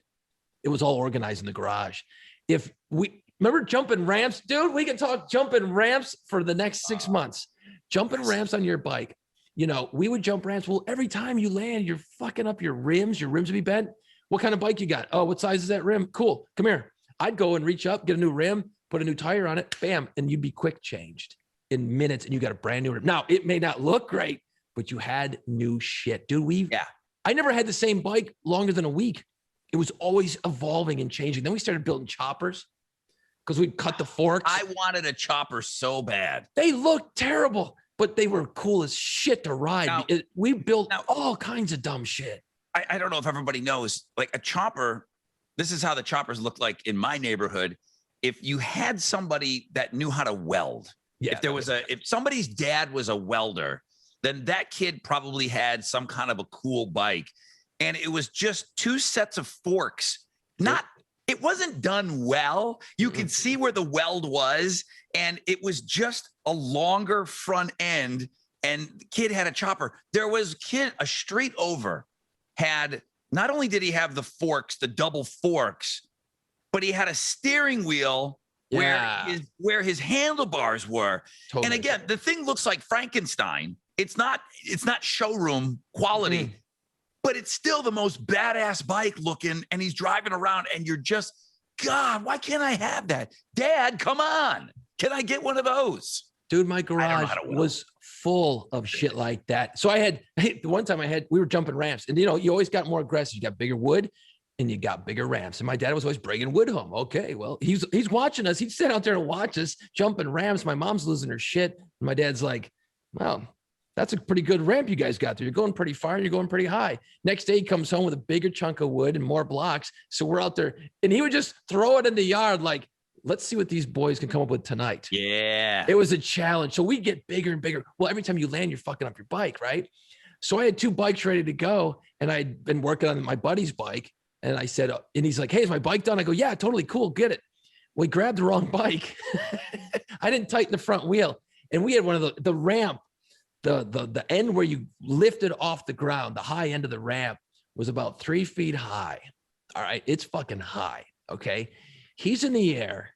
It was all organized in the garage. If we remember jumping ramps, dude, we can talk jumping ramps for the next 6 months. Jumping ramps on your bike. We would jump ramps. Well, every time you land, you're fucking up your rims. Your rims would be bent. What kind of bike you got? Oh, what size is that rim? Cool. Come here. I'd go and reach up, get a new rim, put a new tire on it, bam, and you'd be quick changed in minutes, and you got a brand new rim. Now, it may not look great, but you had new shit. Dude, I never had the same bike longer than a week. It was always evolving and changing. Then we started building choppers because we'd cut the forks. I wanted a chopper so bad. They looked terrible, but they were cool as shit to ride. Now, we built all kinds of dumb shit. I don't know if everybody knows, like a chopper. This is how the choppers look like in my neighborhood. If you had somebody that knew how to weld, if somebody's dad was a welder, then that kid probably had some kind of a cool bike. And it was just 2 sets of forks. It wasn't done well. You could see where the weld was, and it was just a longer front end, and the kid had a chopper. There was a street over had, not only did he have the forks, the double forks, but he had a steering wheel where his handlebars were. Totally. And again, the thing looks like Frankenstein. It's not showroom quality, but it's still the most badass bike looking, and he's driving around, and you're just, God, why can't I have that? Dad, come on. Can I get one of those? Dude, my garage was full of shit like that. So the one time we were jumping ramps, and you always got more aggressive. You got bigger wood and you got bigger ramps. And my dad was always bringing wood home. Okay, well, he's watching us. He'd sit out there and watch us jumping ramps. My mom's losing her shit. And my dad's like, well, that's a pretty good ramp you guys got there. You're going pretty far. You're going pretty high. Next day he comes home with a bigger chunk of wood and more blocks. So we're out there, and he would just throw it in the yard like, let's see what these boys can come up with tonight. Yeah. It was a challenge. So we get bigger and bigger. Well, every time you land, you're fucking up your bike, right? So I had 2 bikes ready to go, and I'd been working on my buddy's bike. And I said, and he's like, hey, is my bike done? I go, yeah, totally cool. Get it. We grabbed the wrong bike. I didn't tighten the front wheel. And we had one of the ramp, the end where you lifted off the ground, the high end of the ramp was about 3 feet high. All right. It's fucking high. Okay. He's in the air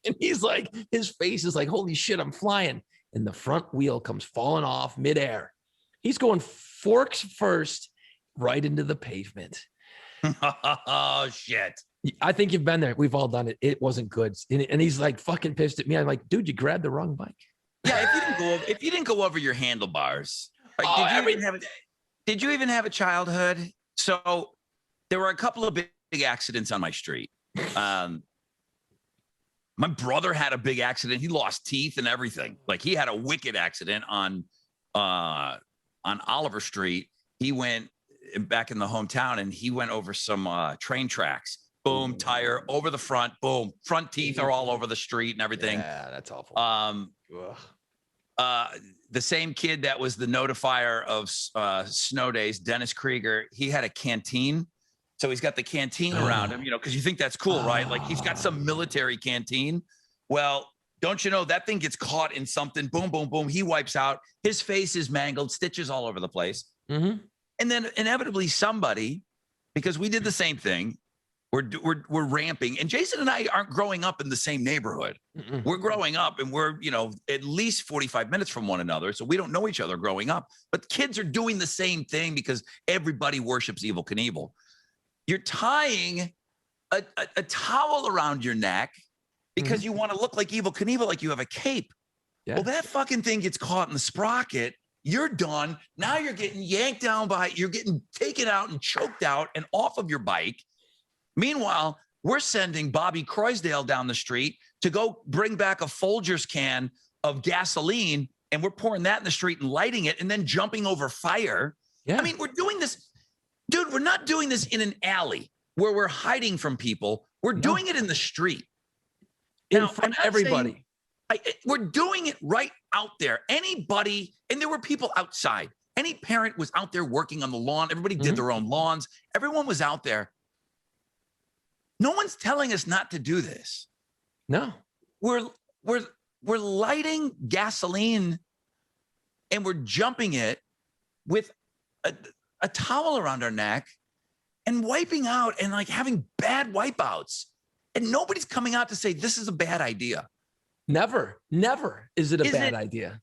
and he's like, his face is like, holy shit, I'm flying. And the front wheel comes falling off midair. He's going forks first right into the pavement. Oh, shit. I think you've been there. We've all done it. It wasn't good. And he's like fucking pissed at me. I'm like, dude, you grabbed the wrong bike. Yeah, if you didn't go over your handlebars, did you even have a childhood? So there were a couple of big accidents on my street. My brother had a big accident. He lost teeth and everything. Like, he had a wicked accident on Oliver Street. He went back in the hometown, and he went over some train tracks. Boom, tire over the front. Boom, front teeth are all over the street and everything. Yeah, that's awful. The same kid that was the notifier of snow days, Dennis Krieger, he had a canteen. So he's got the canteen around him, because you think that's cool, right? Like, he's got some military canteen. Well, don't you know that thing gets caught in something? Boom, boom, boom. He wipes out. His face is mangled, stitches all over the place. Mm-hmm. And then inevitably somebody, because we did the same thing, we're ramping. And Jason and I aren't growing up in the same neighborhood. Mm-mm. We're growing up, and we're, at least 45 minutes from one another. So we don't know each other growing up. But kids are doing the same thing because everybody worships Evel Knievel. You're tying a towel around your neck because you want to look like Evel Knievel, like you have a cape. Yeah. Well, that fucking thing gets caught in the sprocket. You're done. Now you're getting yanked down you're getting taken out and choked out and off of your bike. Meanwhile, we're sending Bobby Croysdale down the street to go bring back a Folgers can of gasoline, and we're pouring that in the street and lighting it and then jumping over fire. Yeah. I mean, we're doing this. Dude, we're not doing this in an alley where we're hiding from people. We're doing it in the street. In front of everybody. We're doing it right out there. Anybody, and there were people outside. Any parent was out there working on the lawn. Everybody did their own lawns. Everyone was out there. No one's telling us not to do this. No. We're lighting gasoline, and we're jumping it with a towel around our neck and wiping out and like having bad wipeouts. And nobody's coming out to say this is a bad idea. Never is it a bad idea.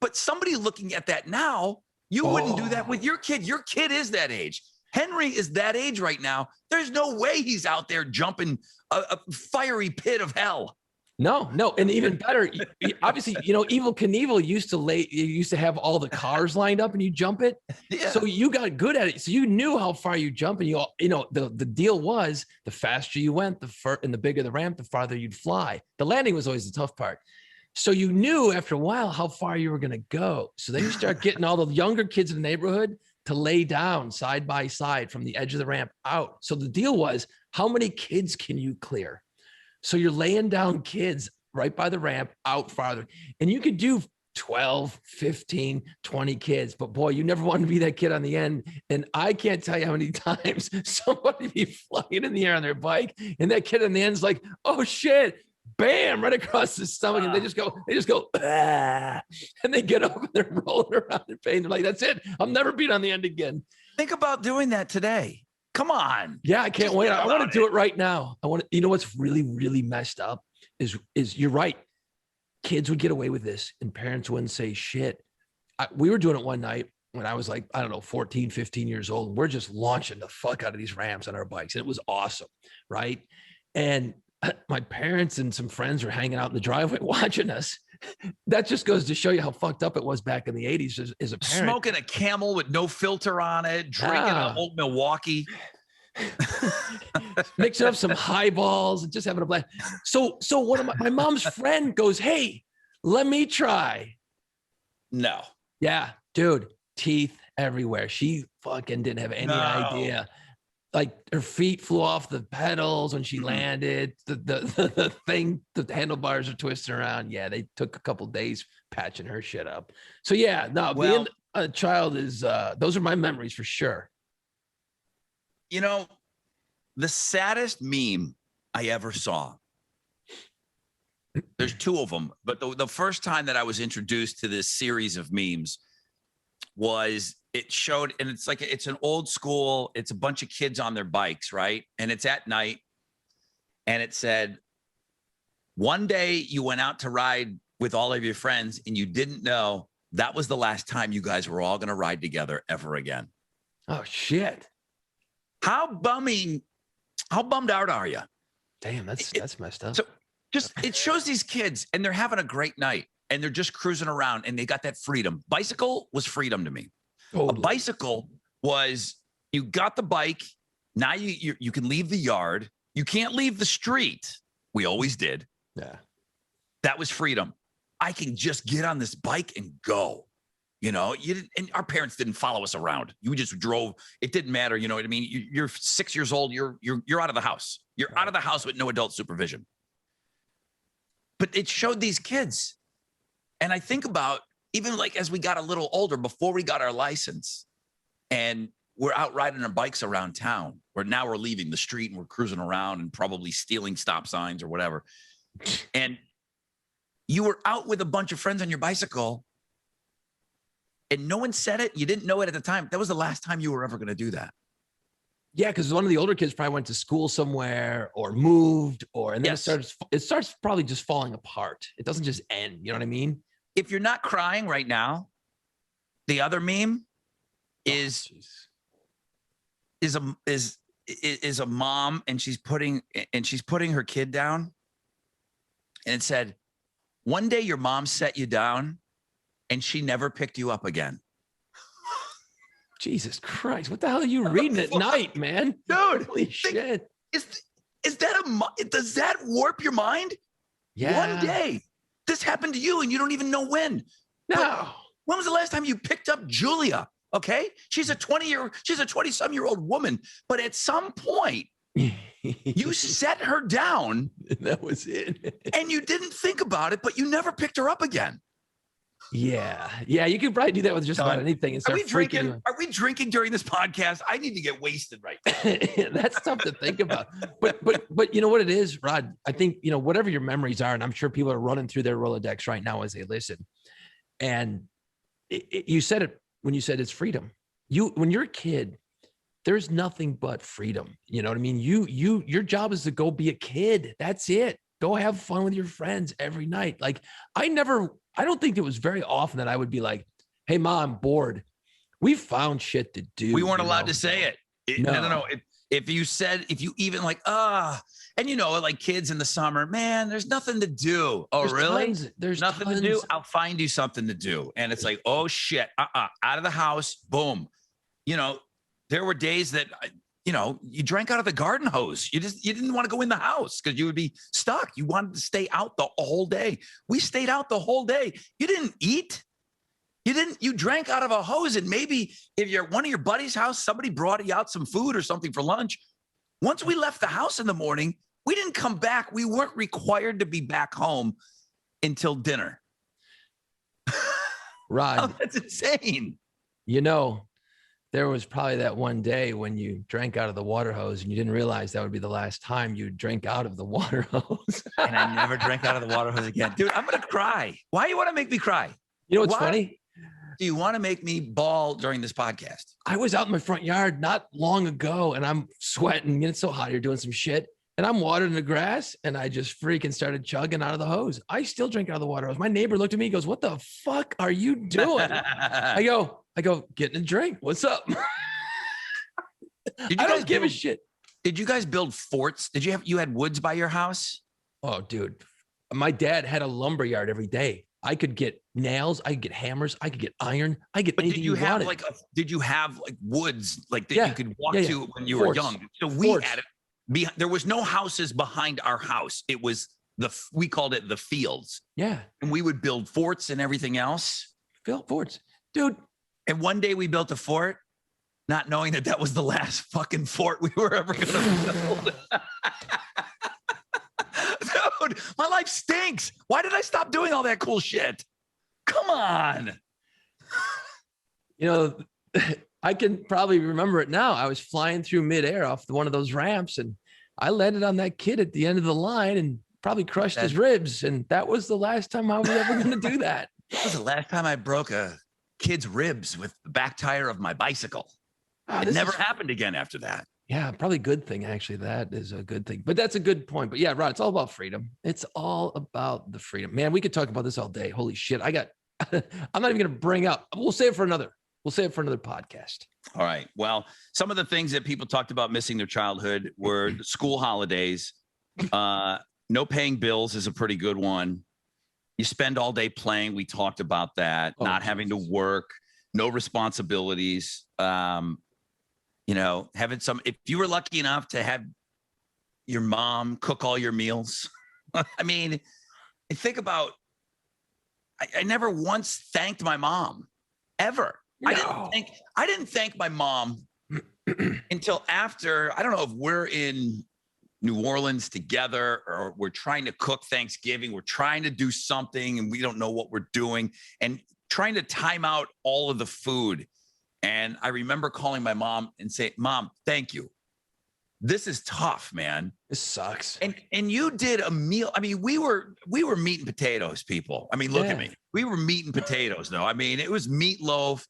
But somebody looking at that now, you wouldn't do that with your kid. Your kid is that age. Henry is that age right now. There's no way he's out there jumping a fiery pit of hell. No. And even better, obviously, Evel Knievel used to have all the cars lined up and you jump it. Yeah. So you got good at it. So you knew how far you jump, and the deal was the faster you went, and the bigger the ramp, the farther you'd fly. The landing was always the tough part. So you knew after a while how far you were going to go. So then you start getting all the younger kids in the neighborhood to lay down side by side from the edge of the ramp out. So the deal was, how many kids can you clear? So you're laying down kids right by the ramp out farther. And you could do 12, 15, 20 kids. But boy, you never wanted to be that kid on the end. And I can't tell you how many times somebody be flying in the air on their bike, and that kid on the end's like, oh shit, bam, right across the stomach. And they just go, ah, and they get up and they're rolling around in pain. They're like, that's it. I'll never beat on the end again. Think about doing that today. Come on. Yeah, I can't wait. I want to do it right now. You know what's really, really messed up is you're right. Kids would get away with this and parents wouldn't say shit. We were doing it one night when I was like, I don't know, 14, 15 years old. And we're just launching the fuck out of these ramps on our bikes. And it was awesome. Right. And my parents and some friends were hanging out in the driveway watching us. That just goes to show you how fucked up it was back in the 80s as a parent. Smoking a Camel with no filter on it, drinking an old Milwaukee. Mixing up some highballs and just having a blast. So one of my mom's friend goes, hey, let me try. No. Yeah, dude, teeth everywhere. She fucking didn't have any idea. Like her feet flew off the pedals when she landed. The thing, the handlebars are twisting around. Yeah, they took a couple days patching her shit up. So yeah, no, being a child is those are my memories for sure. You know, the saddest meme I ever saw, there's two of them, but the first time that I was introduced to this series of memes was it showed, and it's like, it's an old school, it's a bunch of kids on their bikes, right? And it's at night, and it said, one day you went out to ride with all of your friends and you didn't know that was the last time you guys were all going to ride together ever again. Oh, shit. How bummed out are you? Damn, that's messed up. So just, it shows these kids and they're having a great night and they're just cruising around and they got that freedom. Bicycle was freedom to me. Totally. A bicycle was, you got the bike. Now you can leave the yard. You can't leave the street. We always did. Yeah. That was freedom. I can just get on this bike and go. You know, and our parents didn't follow us around. You just drove. It didn't matter. You know what I mean? You're 6 years old. You're out of the house. You're out of the house with no adult supervision. But it showed these kids. And I think about even like as we got a little older, before we got our license, and we're out riding our bikes around town, where now we're leaving the street and we're cruising around and probably stealing stop signs or whatever. And you were out with a bunch of friends on your bicycle. And no one said it. You didn't know it at the time. That was the last time you were ever going to do that. Yeah, because one of the older kids probably went to school somewhere or moved, and then it starts probably just falling apart. It doesn't just end. You know what I mean? If you're not crying right now, the other meme is a mom, and she's putting her kid down, and it said, "One day your mom set you down, and she never picked you up again." Jesus Christ. What the hell are you reading at night, man? Dude, holy shit. Does that warp your mind? Yeah. One day this happened to you and you don't even know when. No. But when was the last time you picked up Julia? Okay. She's a 20-some-year-old woman, but at some point you set her down. That was it. And you didn't think about it, but you never picked her up again. Yeah. You could probably do that with just about anything. And Are we drinking during this podcast? I need to get wasted right now. That's tough to think about. But you know what it is, Rod? I think, whatever your memories are, and I'm sure people are running through their Rolodex right now as they listen. And you said it when you said it's freedom. When you're a kid, there's nothing but freedom. You know what I mean? Your job is to go be a kid. That's it. Go have fun with your friends every night. Like I don't think it was very often that I would be like, hey, Mom, I'm bored. We found shit to do. We weren't allowed to say it. No. If you even like, and like kids in the summer, man, there's nothing to do. Oh, really? There's nothing to do. I'll find you something to do. And it's like, oh shit, out of the house, boom. There were days that, you drank out of the garden hose. You didn't want to go in the house because you would be stuck. You wanted to stay out the whole day. We stayed out the whole day. You didn't eat. You drank out of a hose, and maybe if you're at one of your buddy's house, somebody brought you out some food or something for lunch. Once we left the house in the morning, we didn't come back. We weren't required to be back home until dinner. Rod, that's insane. You know, there was probably that one day when you drank out of the water hose and you didn't realize that would be the last time you drank out of the water hose. And I never drank out of the water hose again. Dude, I'm going to cry. Why do you want to make me cry? You know what's funny? Do you want to make me bawl during this podcast? I was out in my front yard not long ago and I'm sweating. It's so hot. You're doing some shit. And I'm watering the grass and I just freaking started chugging out of the hose. I still drink out of the water hose. My neighbor looked at me and goes, "What the fuck are you doing?" I go, "Getting a drink. What's up?" I don't give a shit. Did you guys build forts? You had woods by your house? Oh, dude. My dad had a lumber yard every day. I could get nails, I could get hammers, I could get iron, I get anything you wanted. Did you have like woods like that you could walk to when you were young? So we had it. There was no houses behind our house. It was we called it the fields. Yeah. And we would build forts and everything else. Build forts. Dude. And one day we built a fort, not knowing that was the last fucking fort we were ever going to build. Dude, my life stinks. Why did I stop doing all that cool shit? Come on. You know, I can probably remember it now. I was flying through midair off one of those ramps and I landed on that kid at the end of the line and probably crushed his ribs. And that was the last time I was ever going to do that. That was the last time I broke a kid's ribs with the back tire of my bicycle. It never happened again after that. Yeah, probably a good thing, actually. That is a good thing. But that's a good point. But yeah, Rod, it's all about freedom. It's all about the freedom. Man, we could talk about this all day. Holy shit. I'm not even going to bring up. We'll save it for another podcast. All right. Well, some of the things that people talked about missing their childhood were the school holidays. No paying bills is a pretty good one. You spend all day playing. We talked about that. Not having to work, no responsibilities. If you were lucky enough to have your mom cook all your meals, I mean, think about, I never once thanked my mom ever. No. I didn't thank my mom until after, I don't know if we're in New Orleans together or we're trying to cook Thanksgiving. We're trying to do something and we don't know what we're doing and trying to time out all of the food. And I remember calling my mom and saying, "Mom, thank you. This is tough, man. This sucks." And you did a meal. I mean, we were meat and potatoes, people. I mean, look at me. We were meat and potatoes, though. I mean, it was meatloaf.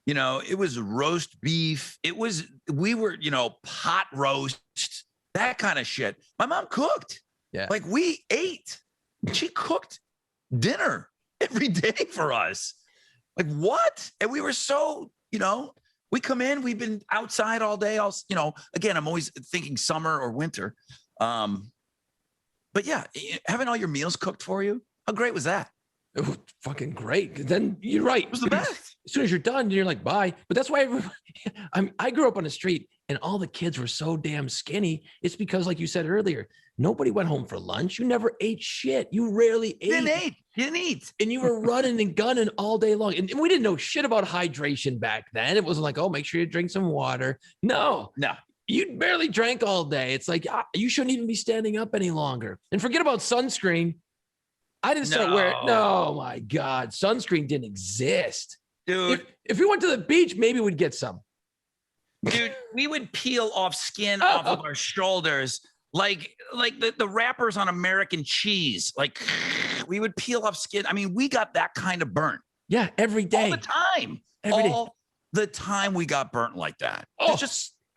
It was roast beef. We were pot roast, that kind of shit. My mom cooked. Yeah. Like we ate. She cooked dinner every day for us. Like what? And we were so, we come in, we've been outside all day. Again, I'm always thinking summer or winter. But yeah, having all your meals cooked for you. How great was that? It was fucking great. Then you're right. It was the best. As soon as you're done, you're like, bye. But that's why I grew up on the street and all the kids were so damn skinny. It's because, like you said earlier, nobody went home for lunch. You never ate shit. You rarely ate. Didn't eat. And you were running and gunning all day long. And we didn't know shit about hydration back then. It wasn't like, oh, make sure you drink some water. No. You barely drank all day. It's like, you shouldn't even be standing up any longer. And forget about sunscreen. I didn't start wearing. No, my God. Sunscreen didn't exist. Dude. If we went to the beach, maybe we'd get some. Dude, we would peel off skin off of our shoulders like the wrappers on American cheese. Like we would peel off skin. I mean, we got that kind of burnt. Yeah, every day. All the time. All the time we got burnt like that.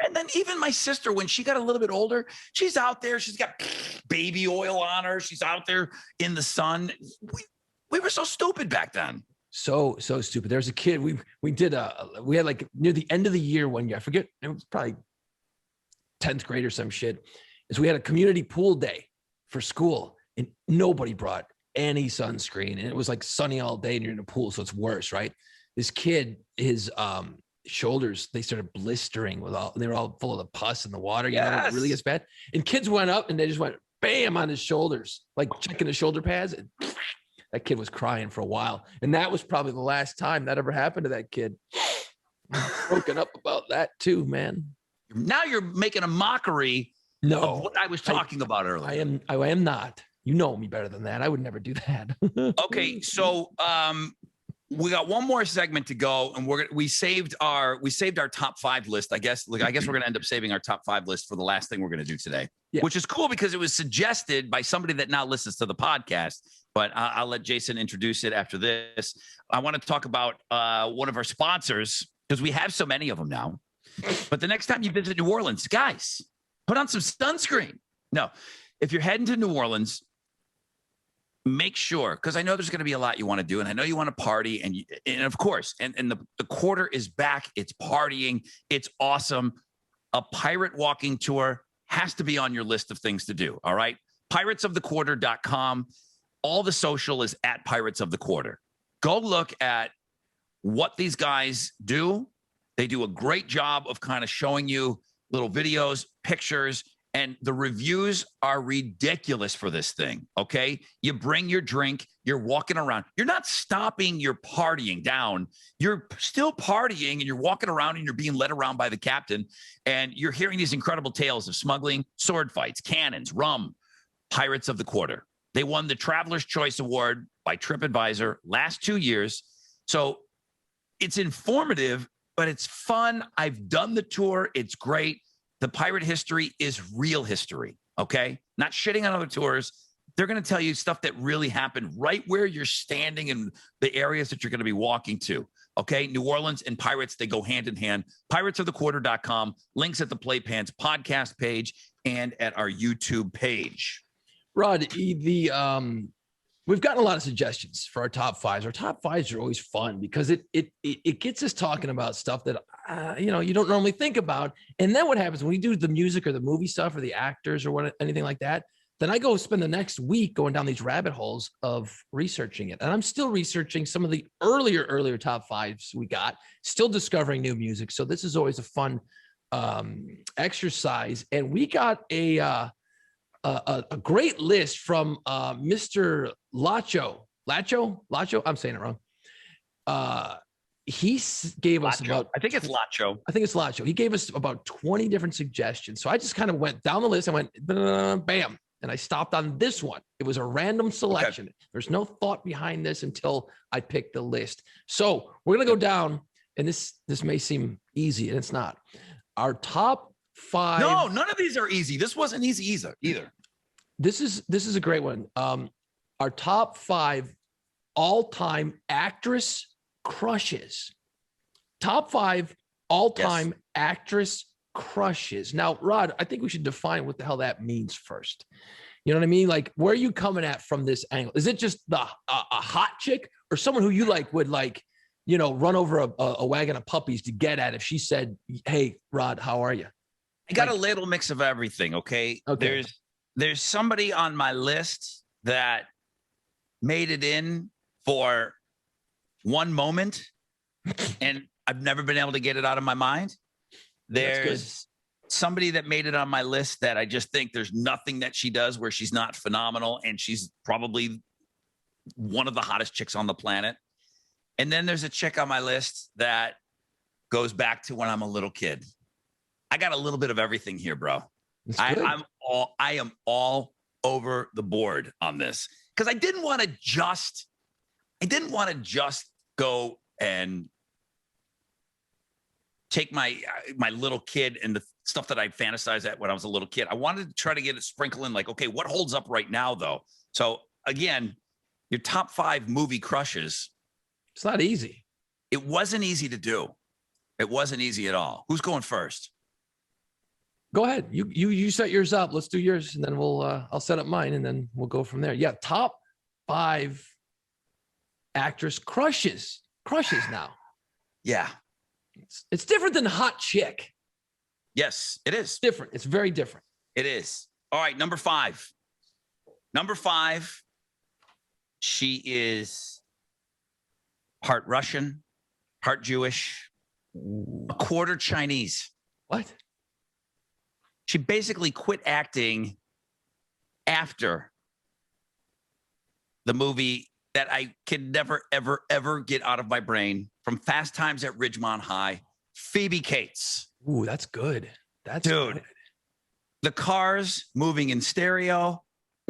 And then even my sister, when she got a little bit older, she's out there. She's got baby oil on her. She's out there in the sun. We were so stupid back then. So stupid. There's a kid. We had like near the end of the year one year. I forget. It was probably 10th grade or some shit. Is we had a community pool day for school, and nobody brought any sunscreen, and it was like sunny all day, and you're in a pool, so it's worse, right? This kid, his shoulders, they started blistering they were all full of the pus in the water. It really gets bad. And kids went up and they just went bam on his shoulders, like checking the shoulder pads. And that kid was crying for a while. And that was probably the last time that ever happened to that kid. Broken up about that too, man. Now you're making a mockery of what I was talking about earlier. I am not. You know me better than that. I would never do that. Okay, so we got one more segment to go, and we saved our top 5 list. I guess we're gonna end up saving our top 5 list for the last thing we're gonna do today, which is cool because it was suggested by somebody that now listens to the podcast. But I'll let Jason introduce it after this. I want to talk about one of our sponsors because we have so many of them now. But the next time you visit New Orleans, guys, put on some sunscreen. No, if you're heading to New Orleans, make sure, because I know there's going to be a lot you want to do, and I know you want to party, and of course, and the quarter is back. It's partying. It's awesome. A pirate walking tour has to be on your list of things to do. All right, piratesofthequarter.com. All the social is at Pirates of the Quarter. Go look at what these guys do. They do a great job of kind of showing you little videos, pictures, and the reviews are ridiculous for this thing, okay? You bring your drink, you're walking around. You're not stopping your partying down. You're still partying, and you're walking around, and you're being led around by the captain, and you're hearing these incredible tales of smuggling, sword fights, cannons, rum. Pirates of the Quarter. They won the Traveler's Choice Award by TripAdvisor last 2 years. So it's informative, but it's fun. I've done the tour. It's great. The pirate history is real history, okay? Not shitting on other tours. They're going to tell you stuff that really happened right where you're standing in the areas that you're going to be walking to, okay? New Orleans and pirates, they go hand in hand. Piratesofthequarter.com, links at the Playpants podcast page and at our YouTube page. Rod, we've gotten a lot of suggestions for our top 5s. Our top 5s are always fun because it gets us talking about stuff that you don't normally think about. And then what happens when we do the music or the movie stuff or the actors or anything like that? Then I go spend the next week going down these rabbit holes of researching it, and I'm still researching some of the earlier top 5s we got. Still discovering new music. So this is always a fun exercise, and we got a great list from Mr. Lacho. I'm saying it wrong. He gave us about, I think it's Lacho. He gave us about 20 different suggestions. So I just kind of went down the list. I went, bam, and I stopped on this one. It was a random selection. Okay. There's no thought behind this until I picked the list. So we're going to go down, and this may seem easy, and it's not. Our top 5. No, none of these are easy. This wasn't easy either. This is a great one. Our top 5 all-time actress crushes. Top 5 all-time actress crushes. Now, Rod, I think we should define what the hell that means first. You know what I mean? Like, where are you coming at from this angle? Is it just a hot chick, or someone who you would run over a wagon of puppies to get at if she said, "Hey, Rod, how are you?" I got a little mix of everything. Okay. There's somebody on my list that made it in for one moment, and I've never been able to get it out of my mind. There's somebody that made it on my list that I just think there's nothing that she does where she's not phenomenal, and she's probably one of the hottest chicks on the planet. And then there's a chick on my list that goes back to when I'm a little kid. I got a little bit of everything here, bro. I am all over the board on this because I didn't want to just go and take my little kid and the stuff that I fantasized at when I was a little kid. I wanted to try to get a sprinkle in, like, okay, what holds up right now though? So again, your top 5 movie crushes. It's not easy. It wasn't easy to do. It wasn't easy at all. Who's going first? Go ahead. You set yours up. Let's do yours, and then I'll set up mine, and then we'll go from there. Yeah, top 5 actress crushes now. Yeah, it's different than hot chick. Yes, it is. It's different. It's very different. It is. All right, number 5. Number 5. She is part Russian, part Jewish, a quarter Chinese. What? She basically quit acting after the movie that I can never, ever, ever get out of my brain, from Fast Times at Ridgemont High, Phoebe Cates. Ooh, that's good. That's dude. Good. The cars moving in stereo,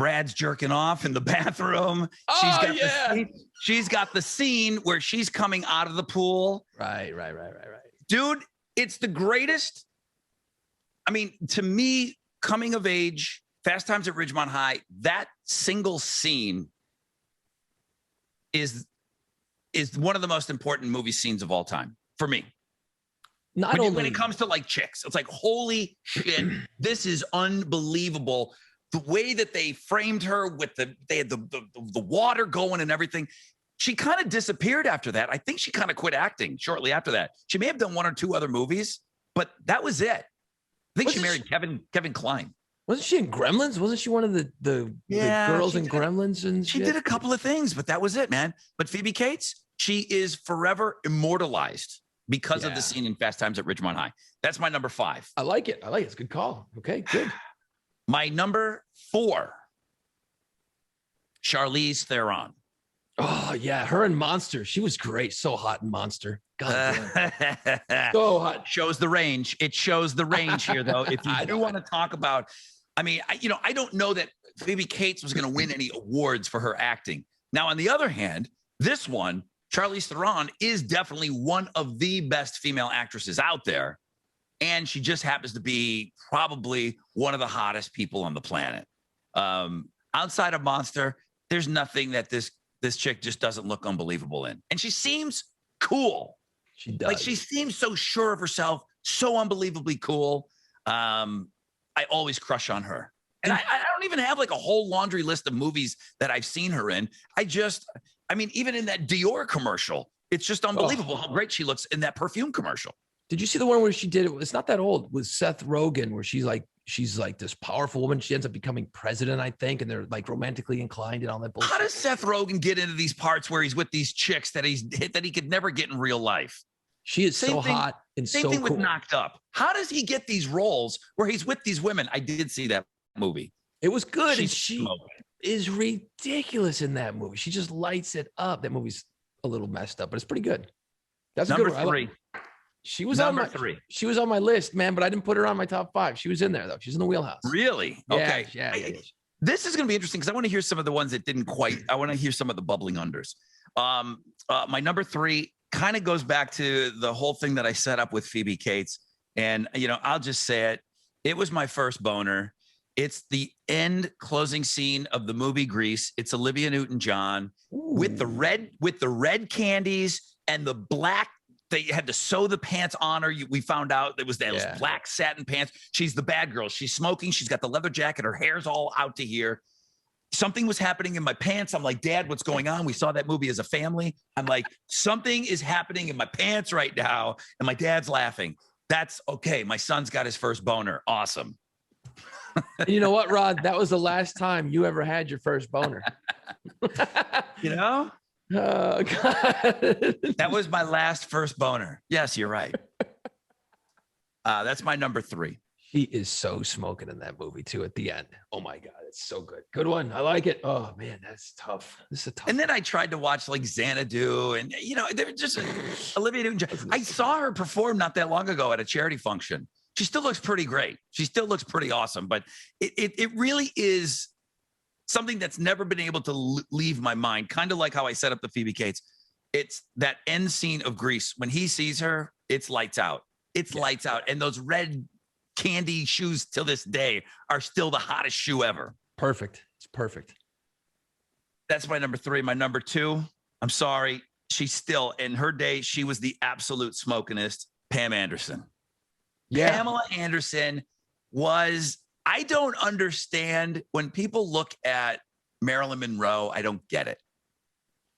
Brad's jerking off in the bathroom. Oh, She's got the scene where she's coming out of the pool. Right. Dude, it's the greatest. I mean, to me, coming of age, Fast Times at Ridgemont High, that single scene is one of the most important movie scenes of all time for me. When it comes to like chicks, it's like, holy shit, this is unbelievable. The way that they framed her with they had the water going and everything. She kind of disappeared after that. I think she kind of quit acting shortly after that. She may have done 1 or 2 other movies, but that was it. I think she married Kevin Kline. Wasn't she in Gremlins? Wasn't she one of the girls in Gremlins? And she did a couple of things, but that was it, man. But Phoebe Cates, she is forever immortalized because of the scene in Fast Times at Ridgemont High. That's my number 5. I like it. It's a good call. Okay, good. My number 4, Charlize Theron. Oh, yeah. Her in Monster. She was great. So hot in Monster. God damn. So hot. Shows the range. It shows the range here, though. If you do want to talk about, I mean, I don't know that Phoebe Cates was going to win any awards for her acting. Now, on the other hand, this one, Charlize Theron, is definitely one of the best female actresses out there. And she just happens to be probably one of the hottest people on the planet. Outside of Monster, there's nothing that this chick just doesn't look unbelievable in. And she seems cool. She does. Like, she seems so sure of herself, so unbelievably cool. I always crush on her. And I don't even have like a whole laundry list of movies that I've seen her in. I mean, even in that Dior commercial, it's just unbelievable how great she looks in that perfume commercial. Did you see the one where she did it? It's not that old, with Seth Rogen, where she's like this powerful woman. She ends up becoming president, I think, and they're like romantically inclined and all that bullshit. How does Seth Rogen get into these parts where he's with these chicks that he could never get in real life? She is so hot and so cool. Same thing with Knocked Up. How does he get these roles where he's with these women? I did see that movie. It was good. And she is ridiculous in that movie. She just lights it up. That movie's a little messed up, but it's pretty good. That's number a good 3. She was number 3. She was on my list, man, but I didn't put her on my top 5. She was in there though. She's in the wheelhouse. Really? Yeah, okay. Yeah. This is going to be interesting because I want to hear some of the ones that didn't quite. I want to hear some of the bubbling unders. My number 3 kind of goes back to the whole thing that I set up with Phoebe Cates, and I'll just say it. It was my first boner. It's the end closing scene of the movie Grease. It's Olivia Newton-John with the red candies and the black. They had to sew the pants on her. We found out it was those black satin pants. She's the bad girl. She's smoking. She's got the leather jacket. Her hair's all out to here. Something was happening in my pants. I'm like, Dad, what's going on? We saw that movie as a family. I'm like, something is happening in my pants right now. And my dad's laughing. That's okay. My son's got his first boner. Awesome. You know what, Rod? That was the last time you ever had your first boner. Oh, God. That was my last first boner. Yes, you're right. That's my number 3. She is so smoking in that movie too at the end. Oh my God, it's so good. Good one. I like it. Oh man, that's tough. This is a tough. And then I tried to watch like Xanadu, and they're just Olivia Newton-John. I saw her perform not that long ago at a charity function. She still looks pretty great. She still looks pretty awesome, but it really is something that's never been able to leave my mind. Kind of like how I set up the Phoebe Cates. It's that end scene of Grease. When he sees her, it's lights out. It's lights out. And those red candy shoes till this day are still the hottest shoe ever. Perfect. It's perfect. That's my number 3. My number 2, I'm sorry. She's still, in her day, she was the absolute smokingest, Pam Anderson. Yeah. Pamela Anderson was, I don't understand when people look at Marilyn Monroe, I don't get it.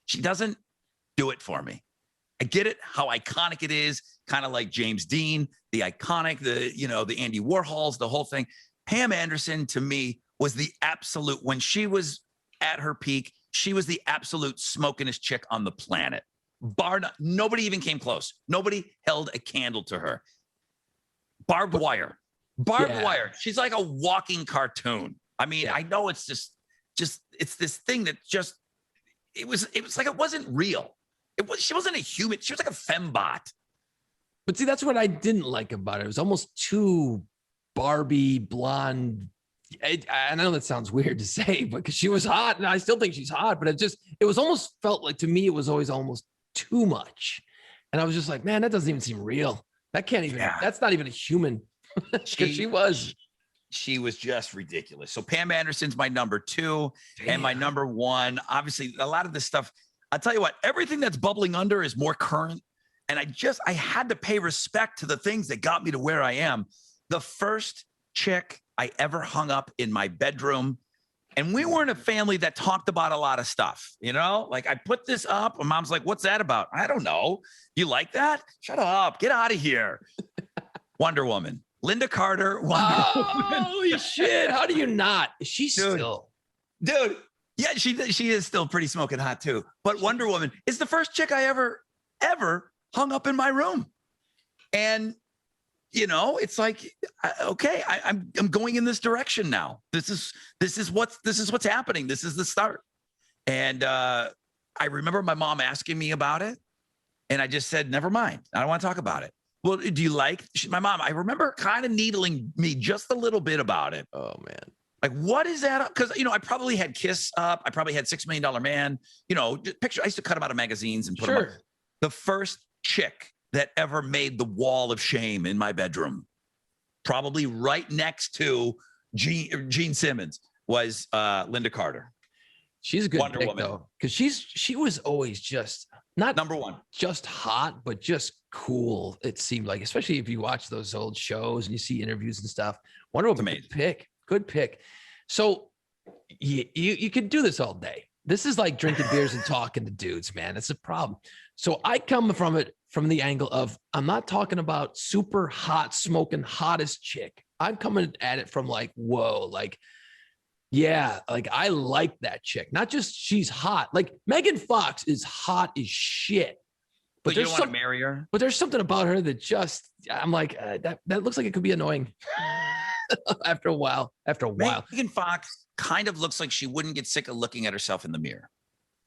She doesn't do it for me. I get it, how iconic it is, kind of like James Dean, the iconic, the Andy Warhols, the whole thing. Pam Anderson, to me, was the absolute, when she was at her peak, she was the absolute smokingest chick on the planet. Nobody even came close. Nobody held a candle to her. Barbed wire. She's like a walking cartoon. I mean, I know it's just it's this thing that just, it was like, it wasn't real. She wasn't a human. She was like a fembot. But see, that's what I didn't like about it. It was almost too Barbie, blonde, I know that sounds weird to say, but because she was hot, and I still think she's hot, but it was almost felt like, to me, it was always almost too much. And I was just like, man, that doesn't even seem real. That can't even, that's not even a human. She was just ridiculous. So Pam Anderson's my number 2. Damn. And my number 1, obviously a lot of this stuff, I'll tell you what, everything that's bubbling under is more current. And I had to pay respect to the things that got me to where I am. The first chick I ever hung up in my bedroom. And we weren't a family that talked about a lot of stuff, like I put this up and mom's like, what's that about? I don't know. You like that? Shut up. Get out of here. Wonder Woman. Linda Carter. Holy shit. How do you not? She's still. Dude. Yeah, she is still pretty smoking hot too. But Wonder Woman is the first chick I ever hung up in my room. And it's like, okay, I'm going in this direction now. This is what's happening. This is the start. And I remember my mom asking me about it, and I just said, never mind. I don't want to talk about it. Well, do you like my mom? I remember kind of needling me just a little bit about it. Oh man, like what is that? Because I probably had Kiss up. I probably had $6 Million Man. Picture. I used to cut them out of magazines and put them up. The first chick that ever made the wall of shame in my bedroom, probably right next to Gene Simmons, was Linda Carter. She's a good Wonder Woman though, because she was always just not number 1, just hot, but just cool. It seemed like, especially if you watch those old shows and you see interviews and stuff. Wonder Woman, good pick. So you could do this all day. This is like drinking beers and talking to dudes, man. It's a problem. So I come from it from the angle of, I'm not talking about super hot, smoking hottest chick. I'm coming at it from like, whoa, like, yeah, like I like that chick. Not just she's hot. Like Megan Fox is hot as shit. But you don't want to marry her? But there's something about her that just, I'm like, that looks like it could be annoying after a while. Megan Fox kind of looks like she wouldn't get sick of looking at herself in the mirror.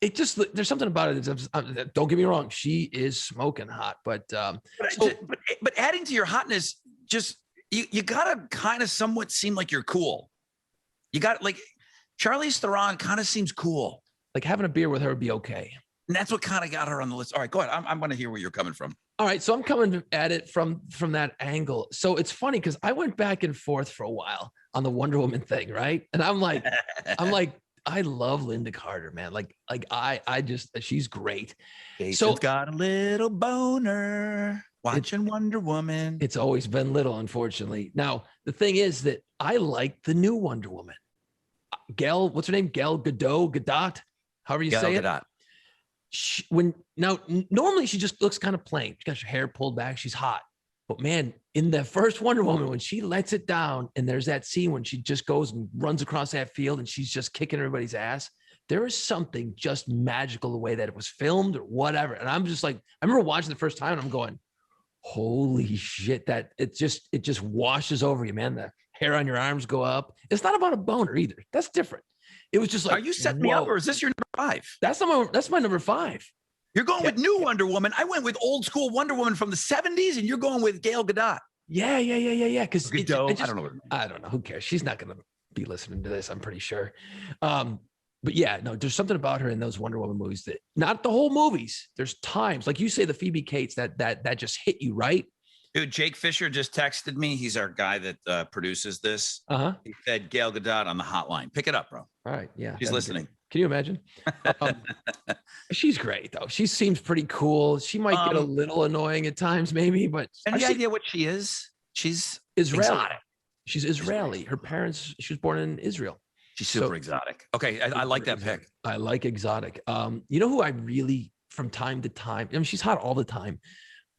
It just, there's something about it. Don't get me wrong. She is smoking hot, but adding to your hotness, just, you got to kind of somewhat seem like you're cool. You got like Charlize Theron kind of seems cool. Like having a beer with her would be okay. And that's what kind of got her on the list. All right, go ahead. I'm going to hear where you're coming from. All right. So I'm coming at it from that angle. So it's funny because I went back and forth for a while on the Wonder Woman thing. Right. And I'm like, I love Linda Carter, man. I just, she's great. Jason's got a little boner watching Wonder Woman. It's always been little, unfortunately. Now, the thing is that I like the new Wonder Woman. What's her name? Gadot, however you say it. Normally she just looks kind of plain. She got her hair pulled back. She's hot. But man, in the first Wonder Woman, when she lets it down and there's that scene when she just goes and runs across that field and she's just kicking everybody's ass, there is something just magical the way that it was filmed or whatever. And I'm just like, I remember watching the first time and I'm going, holy shit, that it just washes over you, man. The hair on your arms go up. It's not about a boner either. That's different. It was just like, are you setting me up or is this your number 5? That's my number 5. You're going with new Wonder Woman. I went with old school Wonder Woman from the 70s, and you're going with Gal Gadot. Yeah. Because I don't know. I don't know. Who cares? She's not going to be listening to this, I'm pretty sure. But yeah, no, there's something about her in those Wonder Woman movies that, not the whole movies. There's times, like you say, the Phoebe Cates that just hit you, right? Dude, Jake Fisher just texted me. He's our guy that produces this. He said Gal Gadot on the hotline. Pick it up, bro. All right. Yeah. She's listening. Can you imagine? She's great, though. She seems pretty cool. She might get a little annoying at times, maybe, but any idea what she is? She's Israeli. Exotic. She's Israeli. Her parents, she was born in Israel. She's super exotic. Okay. I like that pick. I like exotic. You know who I really, from time to time, I mean, she's hot all the time,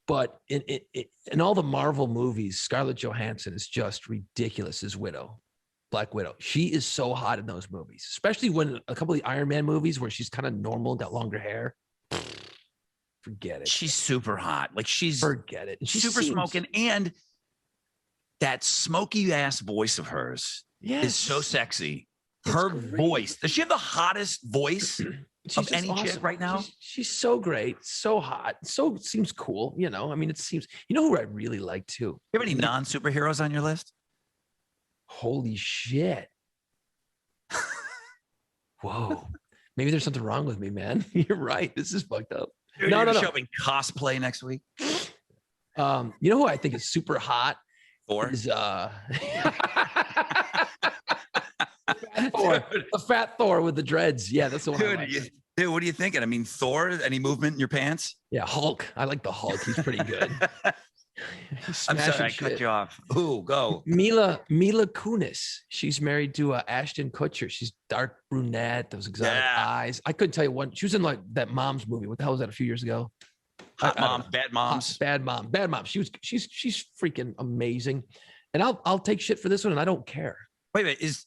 but in all the Marvel movies, Scarlett Johansson is just ridiculous as Black Widow. She is so hot in those movies, especially when a couple of the Iron Man movies where she's kind of normal, got longer hair. Forget it. She's super hot. Like forget it. She's super smoking, and that smoky ass voice of hers is so sexy. Her voice. Does she have the hottest voice of any chick right now? She's so great, so hot, so seems cool. I mean, it seems. You know who I really like too? You have any non-superheroes on your list? Holy shit. Whoa. Maybe there's something wrong with me, man. You're right. This is fucked up. Dude, no. Show me cosplay next week. You know who I think is super hot? Thor. Is Thor, the fat Thor with the dreads. Yeah, that's the one. Dude, what are you thinking? I mean, Thor, any movement in your pants? Yeah, Hulk. I like the Hulk. He's pretty good. I'm sorry, I cut you off. Ooh, go. Mila Kunis. She's married to Ashton Kutcher. She's dark brunette, those exotic eyes. I couldn't tell you what. She was in like that Moms movie. What the hell was that? A few years ago. Hot Mom, Bad Moms. Bad Mom. She's freaking amazing. And I'll take shit for this one, and I don't care. Wait. She's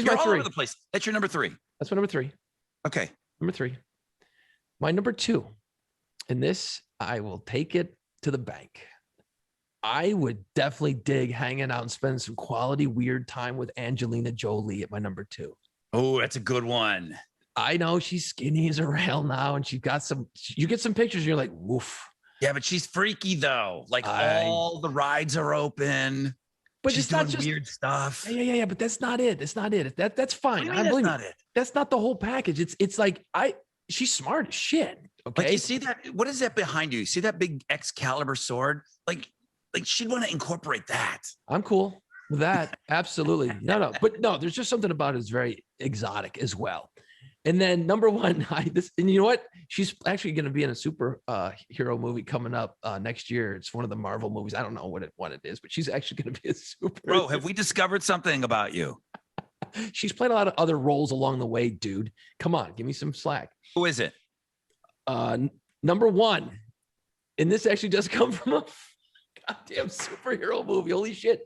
You're my all 3. over the place. That's your number 3. That's my number 3. Okay. Number 3. My number 2. And this, I will take it to the bank. I would definitely dig hanging out and spending some quality weird time with Angelina Jolie at my number 2. Oh, that's a good one. I know she's skinny as a rail now, and she's got some. You get some pictures, and you're like, woof. Yeah, but she's freaky though. Like all the rides are open. But she's it's not doing just weird stuff. Yeah. But that's not it. That's not it. That's fine. What do you mean that's not it. That's not the whole package. It's like she's smart as shit. Okay. Like you see that? What is that behind you? See that big Excalibur sword? Like she'd want to incorporate that. I'm cool with that. Absolutely. No. But no, there's just something about it that's very exotic as well. And then number 1, and you know what? She's actually going to be in a super hero movie coming up next year. It's one of the Marvel movies. I don't know what it is, but she's actually going to be a super. Bro, have we discovered something about you? She's played a lot of other roles along the way, dude. Come on, give me some slack. Who is it? Number 1, and this actually does come from a goddamn superhero movie. Holy shit.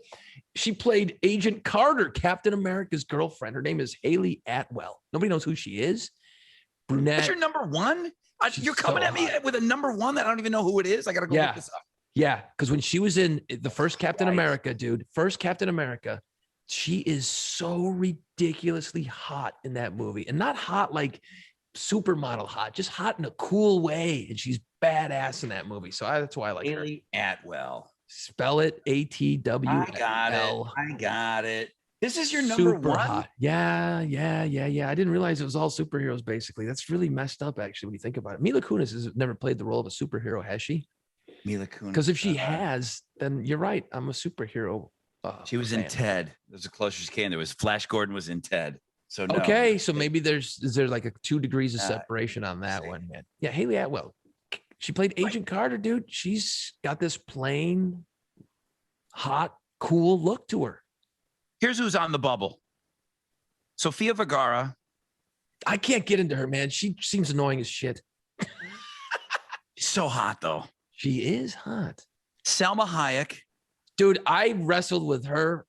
She played Agent Carter, Captain America's girlfriend. Her name is Haley Atwell. Nobody knows who she is. Brunette. That's your number 1? You're coming at me with a number 1 that I don't even know who it is. I got to go look this up. Yeah, because when she was in the first Captain America, dude, she is so ridiculously hot in that movie. And not hot like supermodel hot, just hot in a cool way. And she's badass in that movie. So that's why I like Haley Atwell. Spell it ATW. I got it. This is your number 1? Hot. Yeah. I didn't realize it was all superheroes, basically. That's really messed up, actually, when you think about it. Mila Kunis has never played the role of a superhero, has she? Mila Kunis. Because if she has, then you're right. I'm a superhero. She was in Ted. That was the closest she came. There was Flash Gordon was in Ted. So no. Okay, so maybe there's like a 2 degrees of separation on that one, man. Yeah, Haley Atwell. She played Agent Carter, dude. She's got this plain, hot, cool look to her. Here's who's on the bubble. Sofia Vergara. I can't get into her, man. She seems annoying as shit. She's so hot, though. She is hot. Salma Hayek. Dude, I wrestled with her,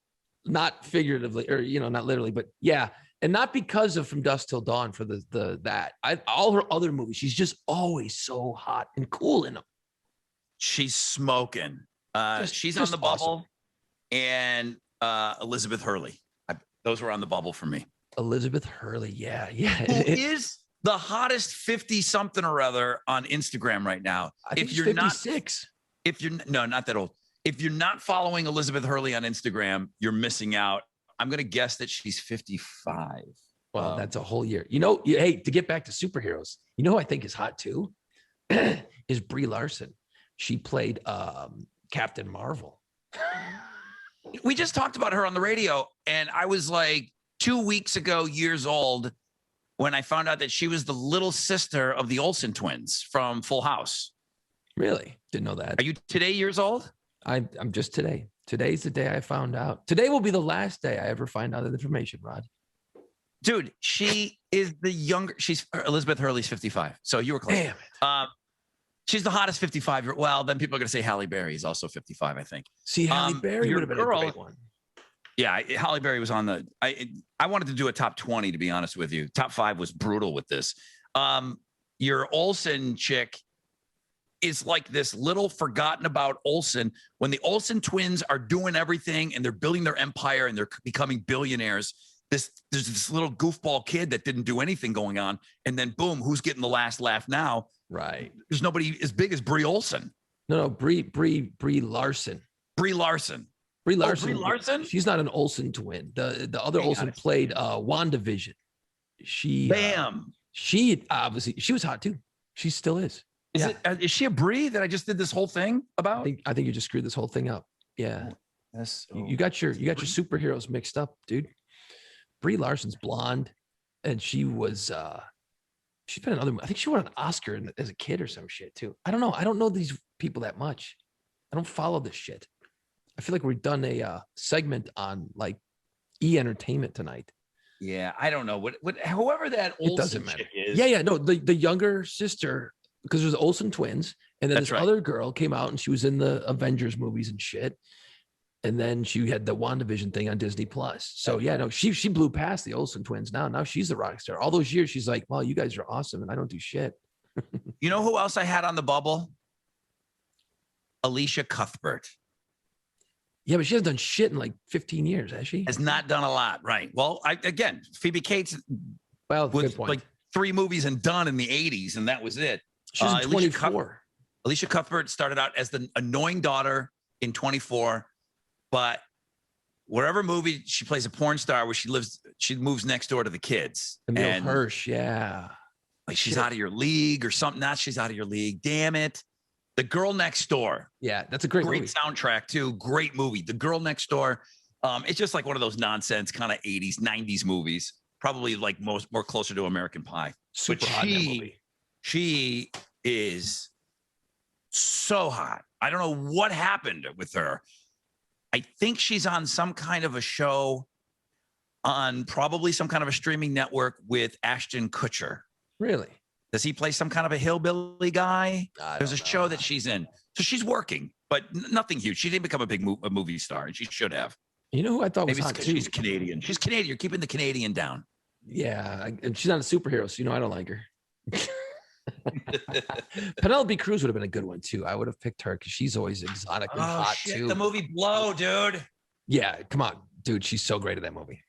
not figuratively, or, not literally, but yeah. And not because of From Dusk Till Dawn for all her other movies, she's just always so hot and cool in them. She's smoking. She's on the bubble. Awesome. And Elizabeth Hurley. Those were on the bubble for me. Elizabeth Hurley. Yeah. Who is the hottest 50-something or other on Instagram right now? I think she's 56. Not that old. If you're not following Elizabeth Hurley on Instagram, you're missing out. I'm going to guess that she's 55. Well, that's a whole year. Hey, to get back to superheroes, who I think is hot too is Brie Larson. She played Captain Marvel. We just talked about her on the radio, and I was like 2 weeks ago, years old, when I found out that she was the little sister of the Olsen twins from Full House. Really? Didn't know that. Are you today years old? I'm just today. Today's the day I found out. Today will be the last day I ever find out that information, Rod. Dude, she is the younger. She's Elizabeth Hurley's 55. So you were close. Damn it. She's the hottest 55-year-old. Well, then people are going to say Halle Berry is also 55, I think. See, Halle Berry would have been a great one. Yeah, Halle Berry was on the. I wanted to do a top 20, to be honest with you. Top 5 was brutal with this. Your Olsen chick is like this little forgotten about Olsen. When the Olsen twins are doing everything and they're building their empire and they're becoming billionaires, there's this little goofball kid that didn't do anything going on. And then boom, who's getting the last laugh now? Right. There's nobody as big as Brie Olsen. No, Brie Larson. Brie Larson. Brie Larson. Brie Larson? She's not an Olsen twin. The other Olsen played WandaVision. Bam. She obviously she was hot too. She still is. Is she a Brie that I just did this whole thing about? I think you just screwed this whole thing up. Yeah. You got your superheroes mixed up, dude. Brie Larson's blonde, and she's been in other. I think she won an Oscar as a kid or some shit too. I don't know. I don't know these people that much. I don't follow this shit. I feel like we've done a segment on like entertainment tonight. Yeah, I don't know what whoever that Olsen chick is. Yeah. No, the younger sister, because there's Olsen twins, and then other girl came out and she was in the Avengers movies and shit. And then she had the WandaVision thing on Disney Plus. So she blew past the Olsen twins. Now she's the rock star. All those years she's like, well, you guys are awesome, and I don't do shit. You know who else I had on the bubble? Alicia Cuthbert. Yeah, but she hasn't done shit in like 15 years, has she? Has not done a lot, right? Well, Phoebe Cates was like 3 movies and done in the 80s, and that was it. She's 24. Alicia Cuthbert started out as the annoying daughter in 24, but wherever movie she plays a porn star where she moves next door to the kids. Emile Hirsch, yeah. Like she's out of your league or something. Not she's out of your league. Damn it. The Girl Next Door. Yeah, that's a great movie. Soundtrack too. Great movie. The Girl Next Door. It's just like one of those nonsense kind of 80s, 90s movies. Probably like more closer to American Pie. Super hot in that movie. She is so hot. I don't know what happened with her. I think she's on some kind of a show on probably some kind of a streaming network with Ashton Kutcher. Really? Does he play some kind of a hillbilly guy? There's a show that she's in. So she's working, but nothing huge. She didn't become a big movie star, and she should have. You know who I thought was hot too? She's Canadian. She's Canadian. You're keeping the Canadian down. Yeah, and she's not a superhero, so I don't like her. Penelope Cruz would have been a good one too. I would have picked her because she's always exotically hot too. The movie Blow, dude. Yeah, come on, dude. She's so great at that movie.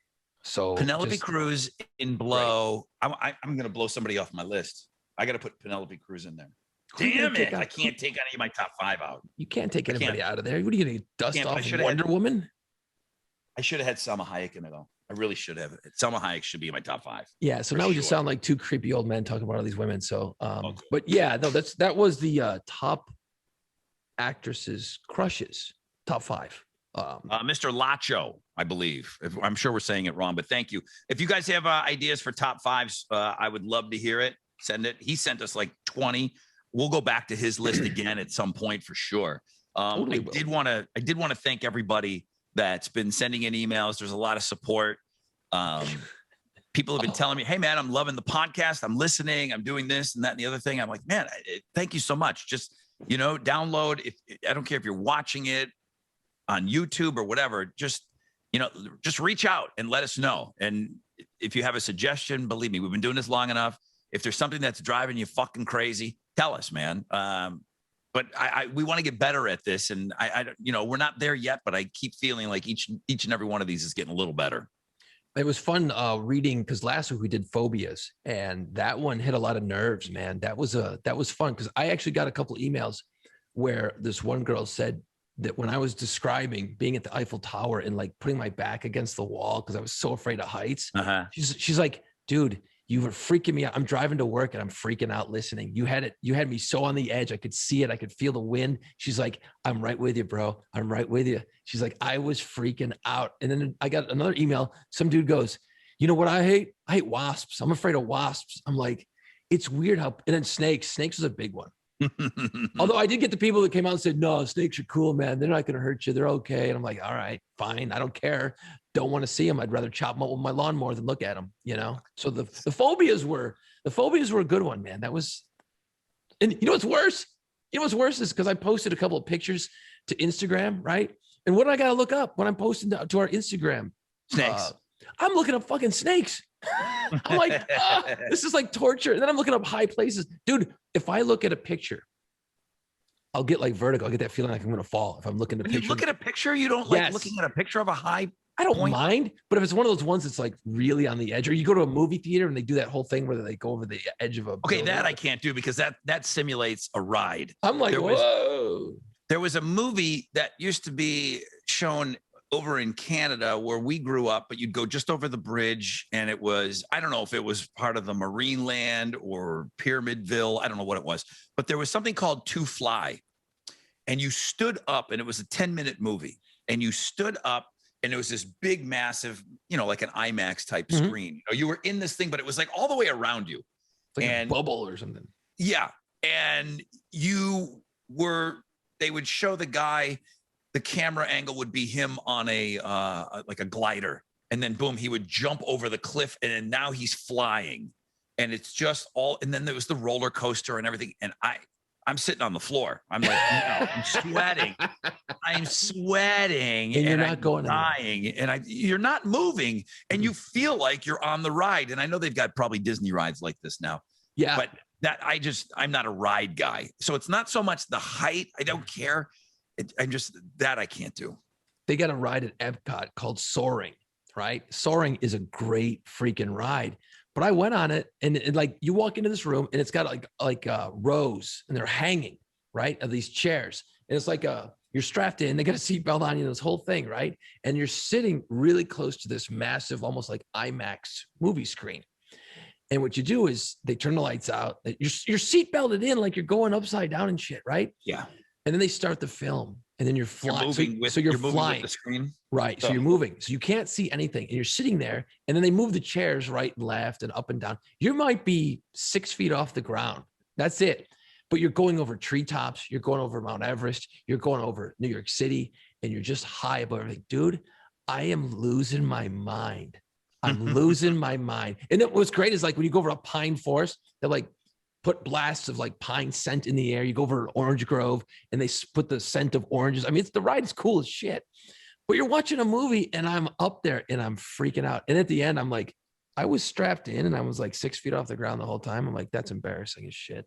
So Penelope Cruz in Blow. Right. I'm gonna blow somebody off my list. I got to put Penelope Cruz in there. Damn it! I can't take any of my top 5 out. You can't take anybody out of there. What are you gonna dust off Wonder Woman? I should have had Salma Hayek in it though. I really should have. Salma Hayek should be in my top 5. Yeah. So now we just sound like 2 creepy old men talking about all these women. So, but yeah, no, that was the top actresses crushes top 5. Mr. Lacho, I believe. I'm sure we're saying it wrong, but thank you. If you guys have ideas for top 5s, I would love to hear it. Send it. He sent us like 20. We'll go back to his list again at some point for sure. I did want to thank everybody that's been sending in emails. There's a lot of support. People have been telling me, hey man, I'm loving the podcast. I'm listening. I'm doing this and that and the other thing. I'm like, man, thank you so much. Just, download. I don't care if you're watching it on YouTube or whatever, just reach out and let us know. And if you have a suggestion, believe me, we've been doing this long enough. If there's something that's driving you fucking crazy, tell us, man. But we want to get better at this, and we're not there yet. But I keep feeling like each and every one of these is getting a little better. It was fun reading because last week we did phobias, and that one hit a lot of nerves, man. That was fun because I actually got a couple of emails where this one girl said that when I was describing being at the Eiffel Tower and like putting my back against the wall because I was so afraid of heights, she's like, dude, you were freaking me out. I'm driving to work and I'm freaking out listening. You had me so on the edge. I could see it. I could feel the wind. She's like, I'm right with you, bro. I'm right with you. She's like, I was freaking out. And then I got another email. Some dude goes, you know what I hate? I hate wasps. I'm afraid of wasps. I'm like, it's weird how, and then snakes was a big one. Although I did get the people that came out and said, no, snakes are cool, man. They're not going to hurt you. They're okay. And I'm like, all right, fine. I don't care. Don't want to see them. I'd rather chop them up with my lawnmower than look at them, So the phobias were a good one, man. That was, and you know what's worse? Is because I posted a couple of pictures to Instagram, right? And what do I got to look up when I'm posting to our Instagram? Snakes. I'm looking up fucking snakes. I'm like, this is like torture. And then I'm looking up high places. Dude, if I look at a picture, I'll get like vertigo. I'll get that feeling like I'm going to fall if I'm looking at a picture. You look at a picture, you don't like looking at a picture of a high I don't mind, but if it's one of those ones that's like really on the edge, or you go to a movie theater and they do that whole thing where they go over the edge of a building. That I can't do because that simulates a ride. I'm like, whoa. There was a movie that used to be shown over in Canada where we grew up, but you'd go just over the bridge, and it was, I don't know if it was part of the Marineland or Pyramidville. I don't know what it was, but there was something called To Fly, and you stood up, and it was a 10-minute movie, and you stood up, and it was this big, massive, like an IMAX type screen. You were in this thing, but it was like all the way around you. It's like a bubble or something. Yeah. And they would show the guy, the camera angle would be him on like a glider. And then boom, he would jump over the cliff, and then now he's flying. And it's just and then there was the roller coaster and everything. And I'm sitting on the floor. I'm like, I'm sweating. I'm sweating. And you're not going dying. And you're not moving. And you feel like you're on the ride. And I know they've got probably Disney rides like this now. Yeah. But I'm not a ride guy. So it's not so much the height. I don't care. I can't do. They got a ride at Epcot called Soaring, right? Soaring is a great freaking ride. But I went on it, and like you walk into this room, and it's got like rows, and they're hanging, right, of these chairs. And it's like you're strapped in. They got a seatbelt on you, this whole thing, right? And you're sitting really close to this massive, almost like IMAX movie screen. And what you do is they turn the lights out. You're seatbelted in like you're going upside down and shit, right? Yeah. And then they start the film, and then you're flying. So you're moving flying with the screen, right? So you're moving, so you can't see anything, and you're sitting there. And then they move the chairs right and left and up and down. You might be 6 feet off the ground. That's it. But you're going over treetops. You're going over Mount Everest. You're going over New York City, and you're just high above everything, dude. I am losing my mind. I'm losing my mind. And what's great is like when you go over a pine forest, they're like put blasts of like pine scent in the air. You go over an orange grove, and they put the scent of oranges. I mean, the ride is cool as shit. But you're watching a movie, and I'm up there, and I'm freaking out. And at the end, I'm like, I was strapped in, and I was like 6 feet off the ground the whole time. I'm like, that's embarrassing as shit.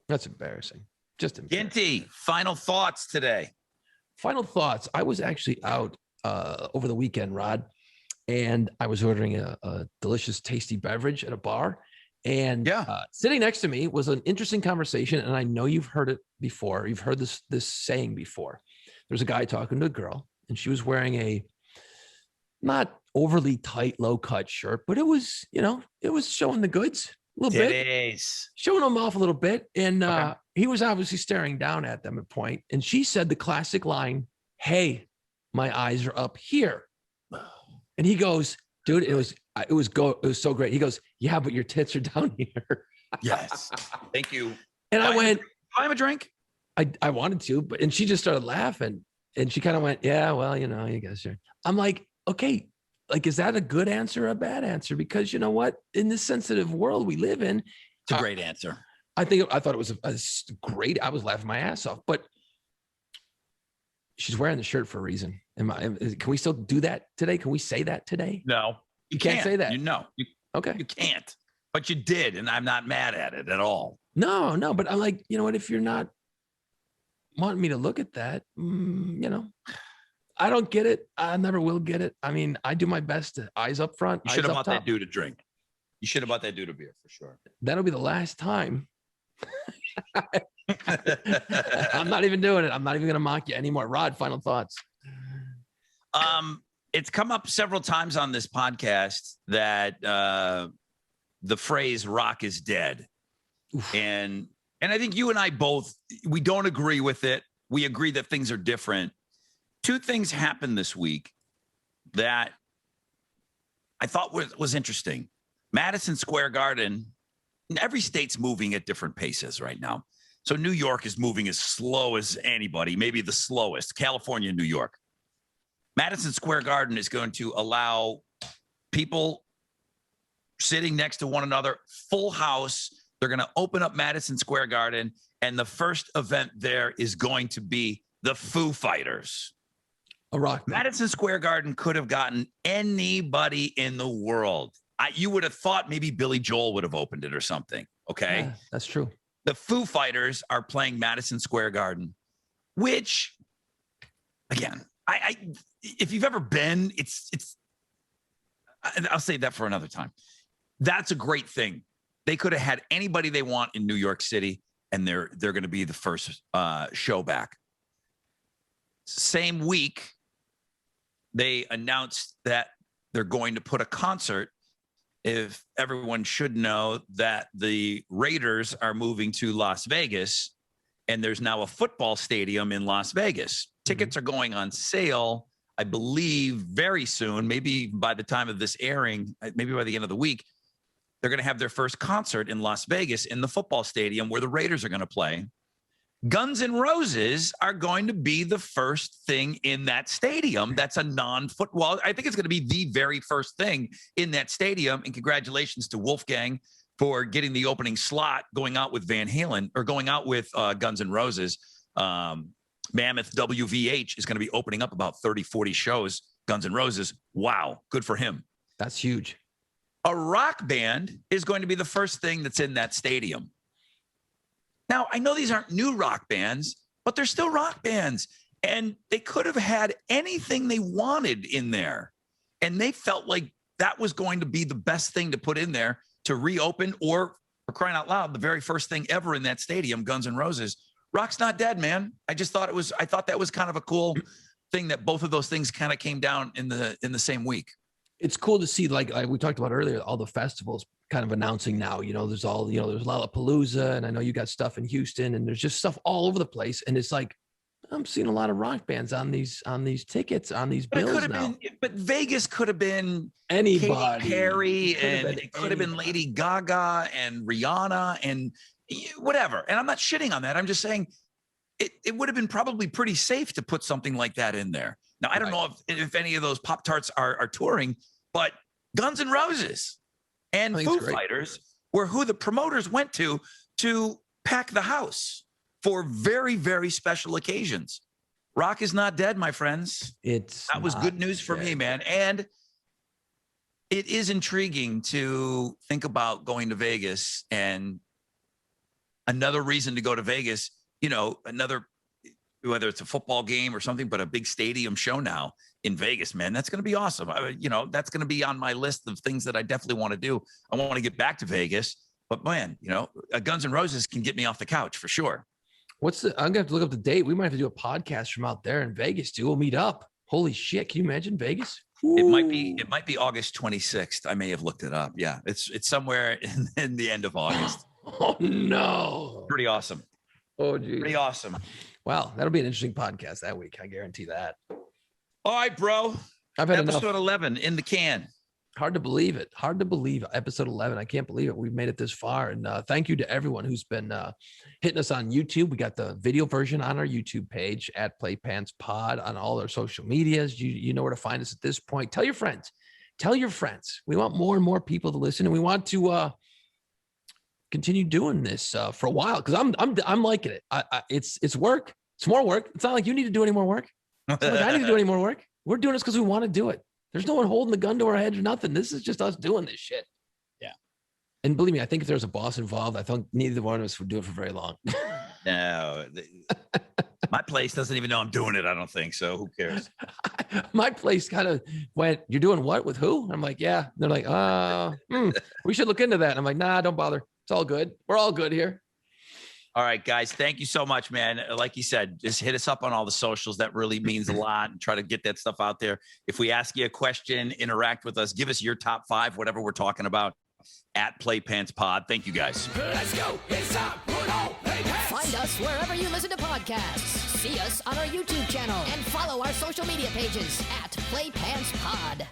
That's embarrassing. Just embarrassing. Ginty, final thoughts today. Final thoughts. I was actually out over the weekend, Rod, and I was ordering a delicious, tasty beverage at a bar. And sitting next to me was an interesting conversation. And I know you've heard it before. You've heard this saying before. There's a guy talking to a girl, and she was wearing a not overly tight, low cut shirt, but it was, it was showing the goods a little bit, showing them off a little bit. And he was obviously staring down at them at a point. And she said the classic line, "Hey, my eyes are up here." And he goes, "Dude, it was so great." He goes, "Yeah, but your tits are down here." Yes. Thank you. And I went, "Do I have a drink?" I wanted to, and she just started laughing, and she kind of went, "Yeah, well, I guess you're." I'm like, okay, like, is that a good answer or a bad answer? Because you know what? In this sensitive world we live in, it's a great answer. I thought it was a great. I was laughing my ass off, but she's wearing the shirt for a reason. Can we still do that today? Can we say that today? No, you can't say that. Okay, you can't. But you did, and I'm not mad at it at all. No, but I'm like, you know what? If you're not wanting me to look at that, I don't get it. I never will get it. I mean, I do my best to eyes up front. You should have bought that dude a drink. You should have bought that dude a beer for sure. That'll be the last time. I'm not even doing it. I'm not even going to mock you anymore. Rod, final thoughts. It's come up several times on this podcast that the phrase "rock is dead," and I think you and I both, we don't agree with it. We agree that things are different. Two things happened this week that I thought was interesting. Madison Square Garden, every state's moving at different paces right now. So New York is moving as slow as anybody, maybe the slowest. California and New York. Madison Square Garden is going to allow people sitting next to one another, full house. They're going to open up Madison Square Garden, and the first event there is going to be the Foo Fighters. A rock. Madison Square Garden could have gotten anybody in the world. You would have thought maybe Billy Joel would have opened it or something. Okay. Yeah, that's true. The Foo Fighters are playing Madison Square Garden, which, again, if you've ever been, I'll save that for another time. That's a great thing. They could have had anybody they want in New York City, and they're going to be the first show back. Same week, they announced that they're going to put a concert. If everyone should know that the Raiders are moving to Las Vegas, and there's now a football stadium in Las Vegas. Tickets are going on sale, I believe, very soon, maybe by the time of this airing, maybe by the end of the week. They're going to have their first concert in Las Vegas in the football stadium where the Raiders are going to play. Guns N' Roses are going to be the first thing in that stadium. That's a non-football. I think it's going to be the very first thing in that stadium. And congratulations to Wolfgang for getting the opening slot, going out with Van Halen, or going out with Guns N' Roses. Mammoth WVH is going to be opening up about 30, 40 shows. Guns N' Roses. Wow. Good for him. That's huge. A rock band is going to be the first thing that's in that stadium. Now, I know these aren't new rock bands, but they're still rock bands. And they could have had anything they wanted in there. And they felt like that was going to be the best thing to put in there to reopen, or, for crying out loud, the very first thing ever in that stadium, Guns N' Roses. Rock's not dead, man. I thought that was kind of a cool thing that both of those things kind of came down in the same week. It's cool to see, like we talked about earlier, all the festivals kind of announcing now, there's all, there's Lollapalooza, and I know you got stuff in Houston, and there's just stuff all over the place. And it's like, I'm seeing a lot of rock bands on these tickets, on these bills now. But Vegas could have been anybody. Katy Perry, and it could have been Lady Gaga and Rihanna and whatever. And I'm not shitting on that. I'm just saying it would have been probably pretty safe to put something like that in there. Now, I don't know if any of those Pop-Tarts are touring, but Guns N' Roses and Foo Fighters were who the promoters went to pack the house for very, very special occasions. Rock is not dead, my friends. That was good news for me, man. And it is intriguing to think about going to Vegas, and another reason to go to Vegas, whether it's a football game or something, but a big stadium show now in Vegas, man, that's going to be awesome. That's going to be on my list of things that I definitely want to do. I want to get back to Vegas, but man, Guns N' Roses can get me off the couch for sure. I'm going to have to look up the date. We might have to do a podcast from out there in Vegas too. We'll meet up. Holy shit. Can you imagine Vegas? Ooh. It might be August 26th. I may have looked it up. Yeah. It's somewhere in the end of August. Oh no. Pretty awesome. Oh, geez. Pretty awesome. Wow. That'll be an interesting podcast that week. I guarantee that. All right, bro. I've had episode 11 in the can. Hard to believe it. Hard to believe episode 11. I can't believe it. We've made it this far. And thank you to everyone who's been hitting us on YouTube. We got the video version on our YouTube page at PlayPantsPod, on all our social medias. You know where to find us at this point. Tell your friends. Tell your friends. We want more and more people to listen, and we want to continue doing this for a while, because I'm liking it. It's work. It's more work. It's not like you need to do any more work. It's not like I need to do any more work. We're doing this because we want to do it. There's no one holding the gun to our head or nothing. This is just us doing this shit. Yeah. And believe me, I think if there's a boss involved, I think neither one of us would do it for very long. No. My place doesn't even know I'm doing it, I don't think. So who cares? My place kind of went, "You're doing what with who?" I'm like, "Yeah." And they're like, we should look into that. And I'm like, "Nah, don't bother. It's all good. We're all good here." All right, guys. Thank you so much, man. Like you said, just hit us up on all the socials. That really means a lot, and try to get that stuff out there. If we ask you a question, interact with us. Give us your top 5, whatever we're talking about, at PlayPantsPod. Thank you, guys. Let's go. It's time. Put on play pants. Find us wherever you listen to podcasts. See us on our YouTube channel and follow our social media pages at PlayPantsPod.